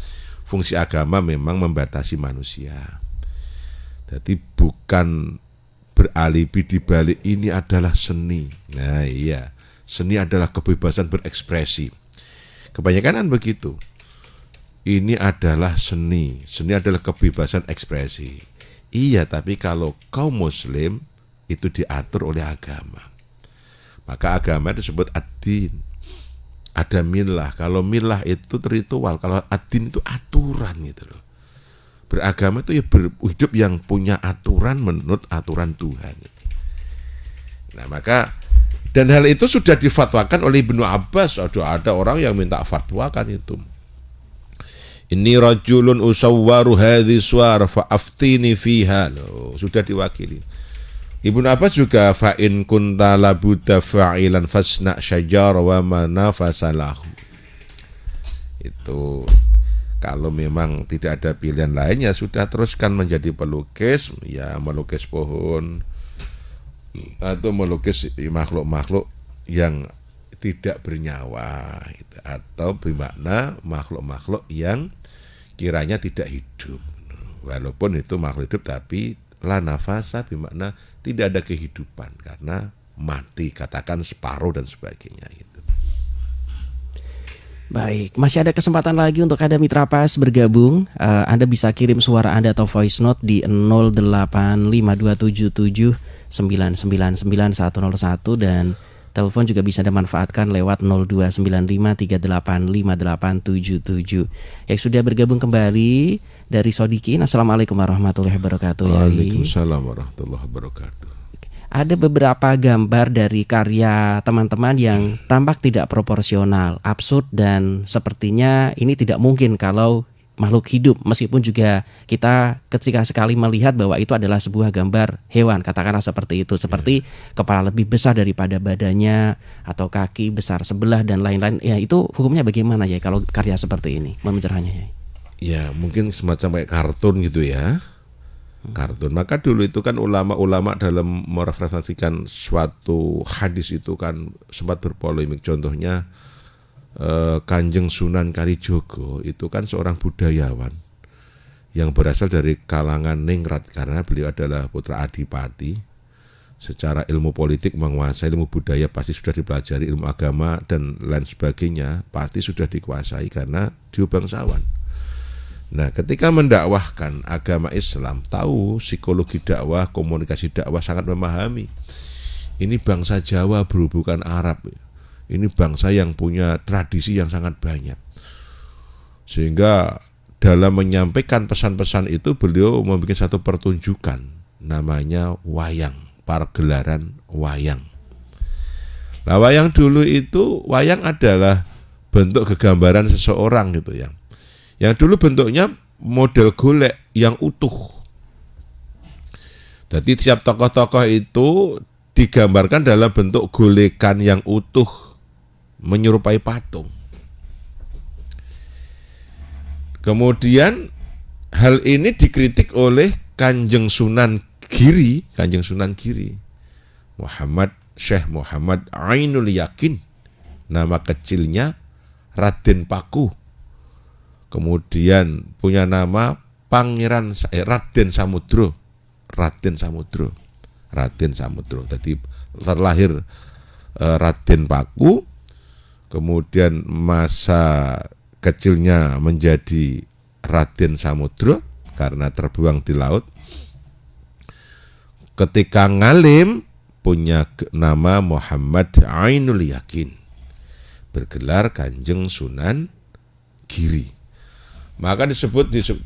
fungsi agama memang membatasi manusia. Jadi bukan beralibi di balik ini adalah seni. Nah iya, seni adalah kebebasan berekspresi. Kebanyakan kan begitu. Ini adalah seni adalah kebebasan ekspresi. Iya, tapi kalau kaum muslim itu diatur oleh agama. Maka agama disebut ad-din. Ada milah. Kalau milah itu ritual, kalau ad-din itu aturan gitu loh. Beragama itu ya hidup yang punya aturan menurut aturan Tuhan. Nah maka, dan hal itu sudah difatwakan oleh Ibnu Abbas. Ada orang yang minta fatwa kan itu. Ini rajulun usawwaru hadhi suar fa'aftini fiha. Loh, sudah diwakili. Ibnu Abbas juga fa'in kunta labudda fa'ilan fasna syajar wa manafasalahu. Itu kalau memang tidak ada pilihan lainnya, sudah teruskan menjadi pelukis, ya melukis pohon atau melukis makhluk-makhluk yang tidak bernyawa gitu. Atau bermakna makhluk-makhluk yang kiranya tidak hidup, walaupun itu makhluk hidup tapi la nafasa bermakna tidak ada kehidupan karena mati, katakan separuh dan sebagainya gitu. Baik, masih ada kesempatan lagi untuk ada Mitra Pas bergabung. Anda bisa kirim suara Anda atau voice note di 085277999101 dan telepon juga bisa Anda manfaatkan lewat 0295385877. Yang sudah bergabung kembali dari Sodikin, Assalamualaikum warahmatullahi wabarakatuh. Waalaikumsalam warahmatullahi wabarakatuh. Ada beberapa gambar dari karya teman-teman yang tampak tidak proporsional, absurd, dan sepertinya ini tidak mungkin kalau makhluk hidup, meskipun juga kita ketika sekali melihat bahwa itu adalah sebuah gambar hewan, katakanlah seperti itu, seperti kepala lebih besar daripada badannya atau kaki besar sebelah dan lain-lain. Ya itu hukumnya bagaimana ya kalau karya seperti ini, mencerahnya ya? Ya mungkin semacam kayak kartun gitu ya, kartun. Maka dulu itu kan ulama-ulama dalam mereferensikan suatu hadis itu kan sempat berpolemik. Contohnya Kanjeng Sunan Kalijogo itu kan seorang budayawan yang berasal dari kalangan ningrat karena beliau adalah putra adipati. Secara ilmu politik menguasai, ilmu budaya pasti sudah dipelajari, ilmu agama dan lain sebagainya pasti sudah dikuasai karena dia bangsawan. Nah ketika mendakwahkan agama Islam, tahu psikologi dakwah, komunikasi dakwah, sangat memahami. Ini bangsa Jawa bro, bukan Arab. Ini bangsa yang punya tradisi yang sangat banyak. Sehingga dalam menyampaikan pesan-pesan itu beliau membuat satu pertunjukan namanya wayang, pergelaran wayang. Nah, wayang dulu itu, wayang adalah bentuk kegambaran seseorang gitu ya. Yang dulu bentuknya model golek yang utuh. Jadi tiap tokoh-tokoh itu digambarkan dalam bentuk golekan yang utuh, menyerupai patung. Kemudian hal ini dikritik oleh Kanjeng Sunan Giri, Syekh Muhammad Ainul Yakin, nama kecilnya Raden Paku. Kemudian punya nama Raden Samudro. Jadi terlahir Raden Paku, kemudian masa kecilnya menjadi Raden Samudro karena terbuang di laut. Ketika ngalim punya nama Muhammad Ainul Yakin, bergelar Kanjeng Sunan Giri. Maka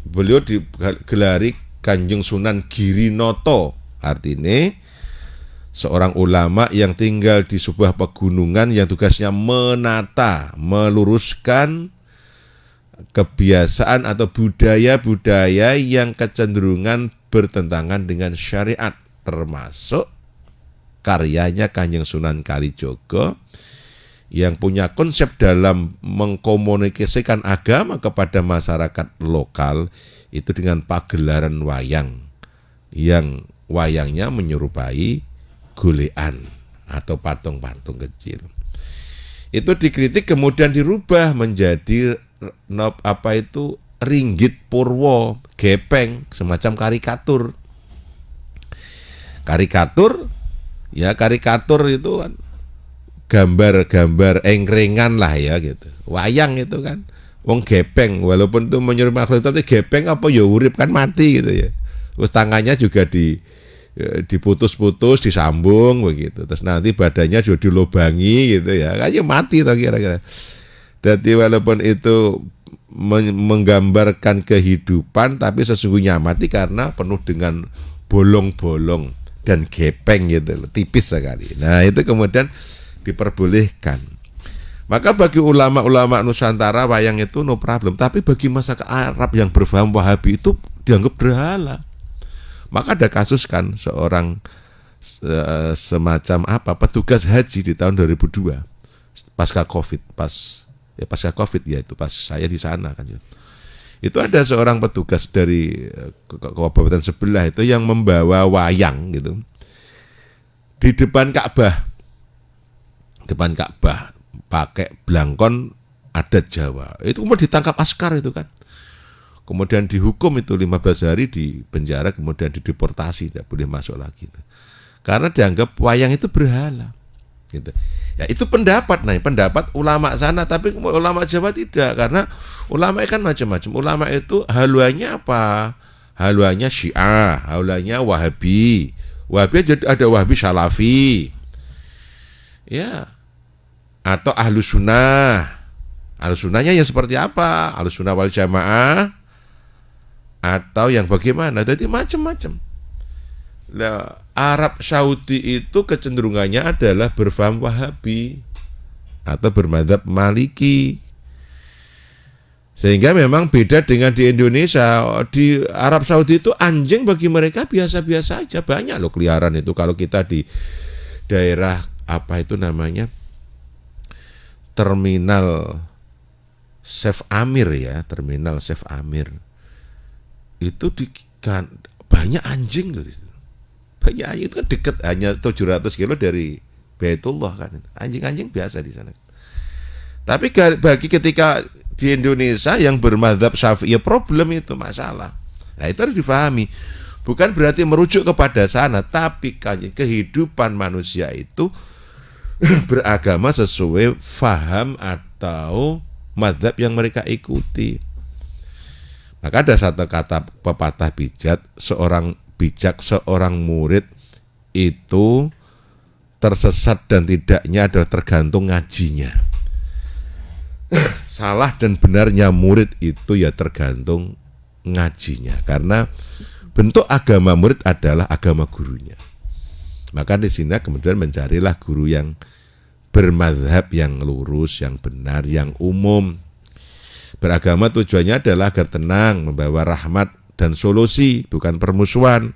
beliau digelari Kanjeng Sunan Girinoto, artinya seorang ulama yang tinggal di sebuah pegunungan yang tugasnya menata, meluruskan kebiasaan atau budaya-budaya yang kecenderungan bertentangan dengan syariat, termasuk karyanya Kanjeng Sunan Kalijogo yang punya konsep dalam mengkomunikasikan agama kepada masyarakat lokal itu dengan pagelaran wayang yang wayangnya menyerupai golekan atau patung-patung kecil. Itu dikritik kemudian dirubah menjadi ringgit purwo, gepeng, semacam karikatur. Karikatur itu kan gambar-gambar engkrengan lah ya gitu. Wayang itu kan wong gepeng, walaupun itu menyerupai makhluk tapi gepeng apa ya urip kan mati gitu ya. Terus tangannya juga diputus-putus, disambung begitu. Terus nanti badannya juga dilobangi gitu ya. Kayaknya mati toh kira-kira. Jadi walaupun itu menggambarkan kehidupan tapi sesungguhnya mati karena penuh dengan bolong-bolong dan gepeng gitu, tipis sekali. Nah, itu kemudian diperbolehkan. Maka bagi ulama-ulama Nusantara wayang itu no problem, tapi bagi masyarakat Arab yang berfaham Wahabi itu dianggap berhala. Maka ada kasus kan seorang semacam petugas haji di tahun 2002 pasca Covid ya, itu pas saya di sana kan. Itu ada seorang petugas dari kabupaten sebelah itu yang membawa wayang gitu di depan Ka'bah pakai blangkon adat Jawa. Itu kemudian ditangkap askar itu kan. Kemudian dihukum itu 15 hari di penjara, kemudian dideportasi, tidak boleh masuk lagi. Karena dianggap wayang itu berhala. Gitu. Ya itu pendapat ulama sana, tapi ulama Jawa tidak, karena ulama kan macam-macam. Ulama itu haluannya apa? Haluannya Syiah, haluannya Wahabi. Wahabi ada Wahabi Salafi. Ya. Atau Ahlus Sunnah. Ahlus Sunnahnya yang seperti apa? Ahlus Sunnah wal Jamaah atau yang bagaimana? Jadi macam-macam. Nah, Arab Saudi itu kecenderungannya adalah berfaham Wahabi atau bermadzhab Maliki. Sehingga memang beda dengan di Indonesia. Di Arab Saudi itu anjing bagi mereka biasa-biasa aja. Banyak loh keliaran itu. Kalau kita di daerah Terminal Chef Amir ya, Terminal Chef Amir. Itu banyak anjing loh di situ. Banyak anjing, itu kan dekat, hanya 700 kilo dari Baitullah kan. Anjing-anjing biasa di sana. Tapi bagi ketika di Indonesia yang bermadzhab Syafi'i, ya problem itu masalah. Nah, itu harus difahami. Bukan berarti merujuk kepada sana, tapi kan kehidupan manusia itu beragama sesuai faham atau madzhab yang mereka ikuti. Maka ada satu kata pepatah seorang murid itu tersesat dan tidaknya adalah tergantung ngajinya. Salah dan benarnya murid itu ya tergantung ngajinya, karena bentuk agama murid adalah agama gurunya. Maka di sini kemudian mencarilah guru yang bermadhab yang lurus, yang benar, yang umum. Beragama tujuannya adalah agar tenang, membawa rahmat dan solusi, bukan permusuhan.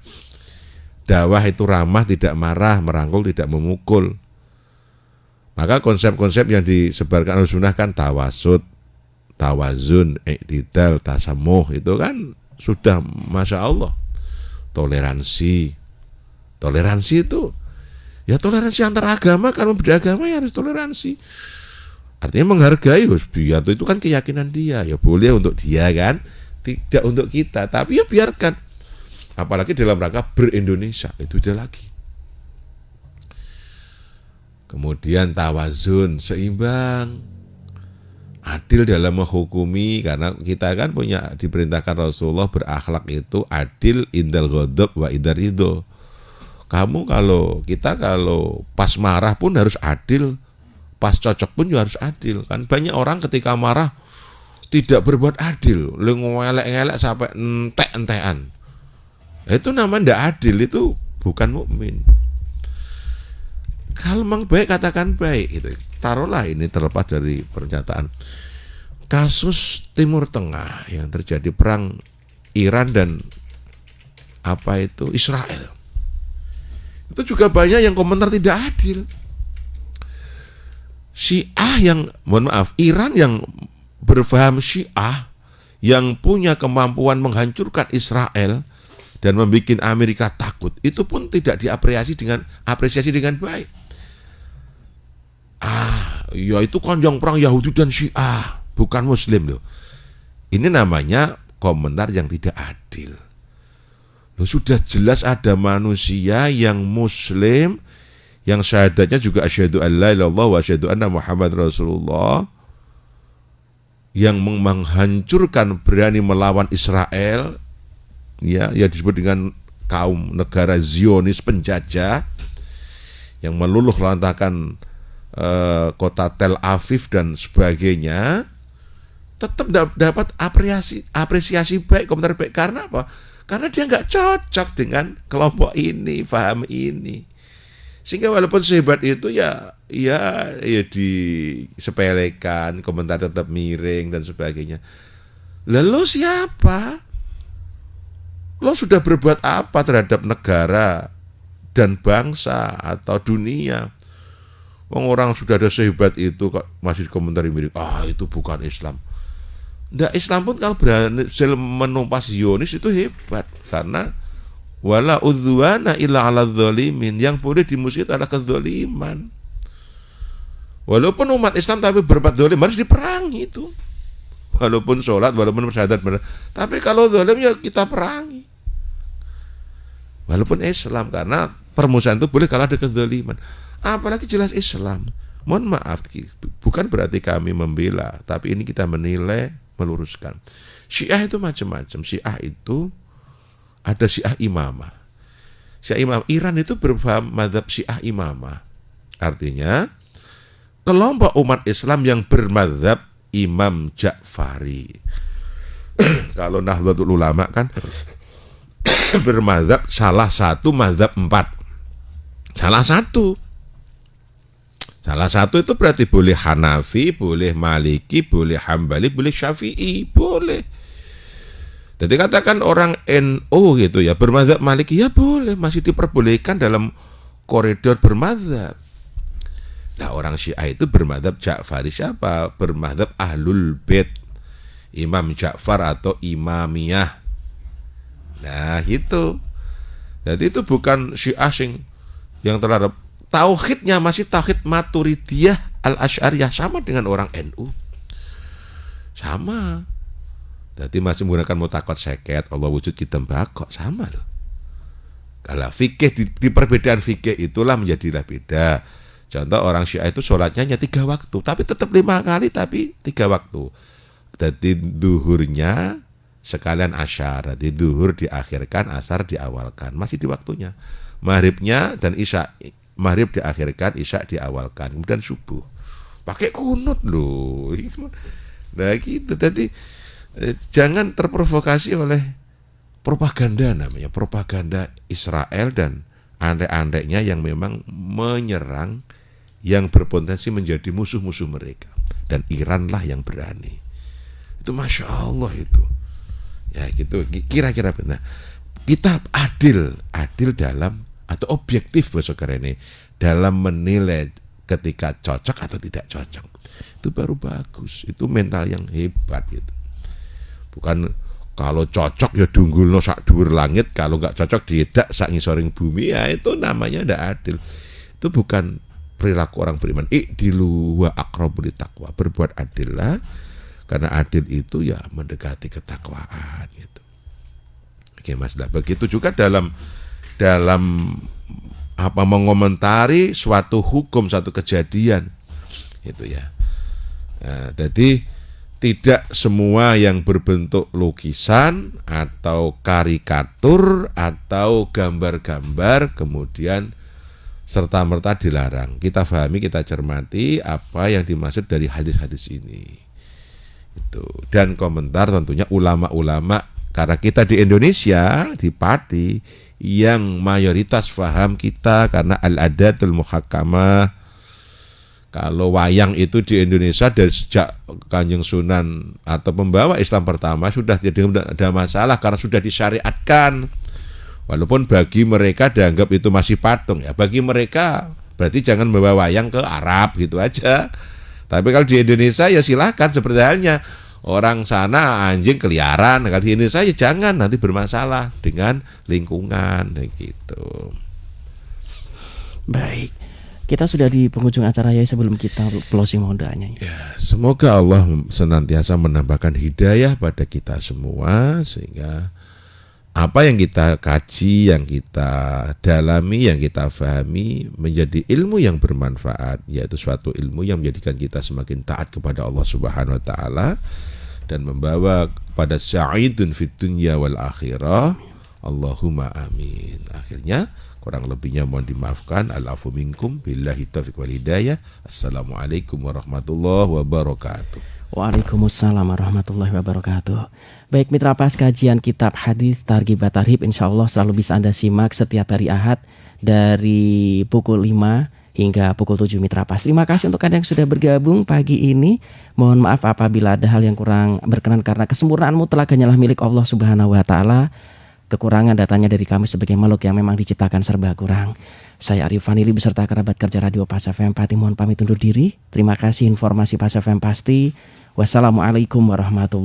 Dakwah itu ramah, tidak marah, merangkul, tidak memukul. Maka konsep-konsep yang disebarkan Ahlussunnah kan tawasud, tawazun, iktidal, tasamuh, itu kan sudah Masya Allah. Toleransi itu ya toleransi antar agama. Kalau beda agama ya harus toleransi, artinya menghargai. Dia itu kan keyakinan dia, ya boleh untuk dia kan, tidak untuk kita, tapi ya biarkan. Apalagi dalam rangka ber-Indonesia, itu dia lagi. Kemudian tawazun, seimbang, adil dalam menghukumi, karena kita kan punya diperintahkan Rasulullah berakhlak itu adil indal ghadab wa idar ridho. Kita kalau pas marah pun harus adil, pas cocok pun juga harus adil. Kan banyak orang ketika marah tidak berbuat adil, ngelek-ngelek sampai entek-entekan. Itu namanya tidak adil, itu bukan mukmin. Kalau memang baik, katakan baik gitu. Taruhlah ini terlepas dari pernyataan kasus Timur Tengah yang terjadi perang Iran dan Israel. Itu juga banyak yang komentar tidak adil. Iran yang berfaham Syiah, yang punya kemampuan menghancurkan Israel dan membuat Amerika takut, itu pun tidak apresiasi dengan baik. Ya itu konjong perang Yahudi dan Syiah, bukan Muslim loh. Ini namanya komentar yang tidak adil. Loh, sudah jelas ada manusia yang Muslim, yang syahadatnya juga asyhadu an la ilaha illallah wa asyhadu anna Muhammad Rasulullah, yang menghancurkan, berani melawan Israel, ya disebut dengan kaum negara Zionis penjajah, yang meluluh lantakan kota Tel Aviv dan sebagainya, tetap dapat apresiasi baik, komentar baik. Karena apa? Karena dia nggak cocok dengan kelompok ini, paham ini. Sehingga walaupun sehebat itu ya disepelekan, komentar tetap miring dan sebagainya. Lalu siapa? Lo sudah berbuat apa terhadap negara dan bangsa atau dunia? Orang sudah ada sehebat itu kok masih komentari miring. Itu bukan Islam. Nggak, Islam pun kalau berhasil menumpas Zionis itu hebat. Karena wala udzuwana illa ala dzalimin, yang boleh dimusuhi adalah kezaliman. Walaupun umat Islam tapi berbuat zalim harus diperangi itu. Walaupun sholat, walaupun bersyahadat benar, tapi kalau zalim ya kita perangi. Walaupun Islam, karena permusuhan itu boleh kalau ada kezaliman. Apalagi jelas Islam. Mohon maaf, bukan berarti kami membela, tapi ini kita menilai, meluruskan. Syiah itu macam-macam. Syiah itu ada Syiah imamah. Syiah imamah Iran itu berpaham mazhab Syiah imamah. Artinya kelompok umat Islam yang bermazhab Imam Ja'fari. Kalau Nahdlatul Ulama kan bermazhab salah satu mazhab 4. Salah satu itu berarti boleh Hanafi, boleh Maliki, boleh Hambali, boleh Syafi'i, boleh. Jadi katakan orang NU gitu ya, bermazhab Maliki, ya boleh, masih diperbolehkan dalam koridor bermazhab. Nah, orang Syiah itu bermazhab Ja'fari siapa? Bermazhab Ahlul Bait, Imam Ja'far atau Imamiyah. Nah, itu. Jadi itu bukan Syiah yang terhadap tauhidnya masih tauhid Maturidiyah Al-Asy'ariyah, sama dengan orang NU. Sama. Jadi masih menggunakan mutakot seket, Allah wujud kita mbakok, sama loh. Kalau fikih di perbedaan fikih itulah menjadilah beda. Contoh orang Syiah itu sholatnya hanya 3 waktu, tapi tetap 5 kali, tapi 3 waktu. Jadi duhurnya sekalian asyar, jadi duhur diakhirkan, asar diawalkan, masih di waktunya. Maghribnya dan isya, maghrib diakhirkan, isya diawalkan, kemudian subuh. Pakai kunut loh. Nah gitu. Jadi jangan terprovokasi oleh propaganda, namanya propaganda Israel dan andek-andeknya yang memang menyerang yang berpotensi menjadi musuh-musuh mereka. Dan Iranlah yang berani. Itu Masya Allah itu. Ya gitu, kira-kira benar. Kita adil dalam atau objektif bahasa keren ini dalam menilai ketika cocok atau tidak cocok. Itu baru bagus. Itu mental yang hebat gitu. Bukan kalau cocok ya dunggulno sak dhuwur langit, kalau nggak cocok diedak sak ngisoring bumi, ya itu namanya ndak adil. Itu bukan perilaku orang beriman. I'dilu wa aqrabu littaqwa. Berbuat adillah, karena adil itu ya mendekati ketakwaan gitu. Oke Mas, begitu juga dalam apa mengomentari suatu hukum, satu kejadian itu ya. Nah, jadi tidak semua yang berbentuk lukisan atau karikatur atau gambar-gambar kemudian serta-merta dilarang. Kita pahami, kita cermati apa yang dimaksud dari hadis-hadis ini. Itu. Dan komentar tentunya ulama-ulama, karena kita di Indonesia, di Pati, yang mayoritas paham kita karena al-adatul muhakkamah. Kalau wayang itu di Indonesia dari sejak Kanjeng Sunan atau pembawa Islam pertama sudah tidak ada masalah karena sudah disyariatkan. Walaupun bagi mereka dianggap itu masih patung, ya bagi mereka berarti jangan membawa wayang ke Arab gitu aja. Tapi kalau di Indonesia ya silakan, seperti halnya orang sana anjing keliaran, kalau di Indonesia ya jangan, nanti bermasalah dengan lingkungan gitu. Baik. Kita sudah di penghujung acara ya, sebelum kita closing mohon doanya. Ya, semoga Allah senantiasa menambahkan hidayah pada kita semua sehingga apa yang kita kaji, yang kita dalami, yang kita fahami menjadi ilmu yang bermanfaat, yaitu suatu ilmu yang menjadikan kita semakin taat kepada Allah Subhanahu wa taala dan membawa kepada sa'idun fid dunya wal akhirah. Allahumma amin. Akhirnya kurang lebihnya mohon dimaafkan. Al-afu minkum billahi taufiq wal hidayah. Assalamualaikum warahmatullahi wabarakatuh. Waalaikumsalam warahmatullahi wabarakatuh. Baik mitra pas, kajian kitab hadis Targhib wa Tarhib insyaallah selalu bisa Anda simak setiap hari Ahad dari pukul 5 hingga pukul 7 mitra pas. Terima kasih untuk Anda yang sudah bergabung pagi ini. Mohon maaf apabila ada hal yang kurang berkenan karena kesempurnaan mutlak hanyalah milik Allah Subhanahu wa taala. Kekurangan datanya dari kami sebagai makhluk yang memang diciptakan serba kurang. Saya Arif Vanili beserta kerabat kerja Radio Pas FM Pati mohon pamit undur diri. Terima kasih informasi Pas FM Pasti. Wassalamualaikum warahmatullahi wabarakatuh.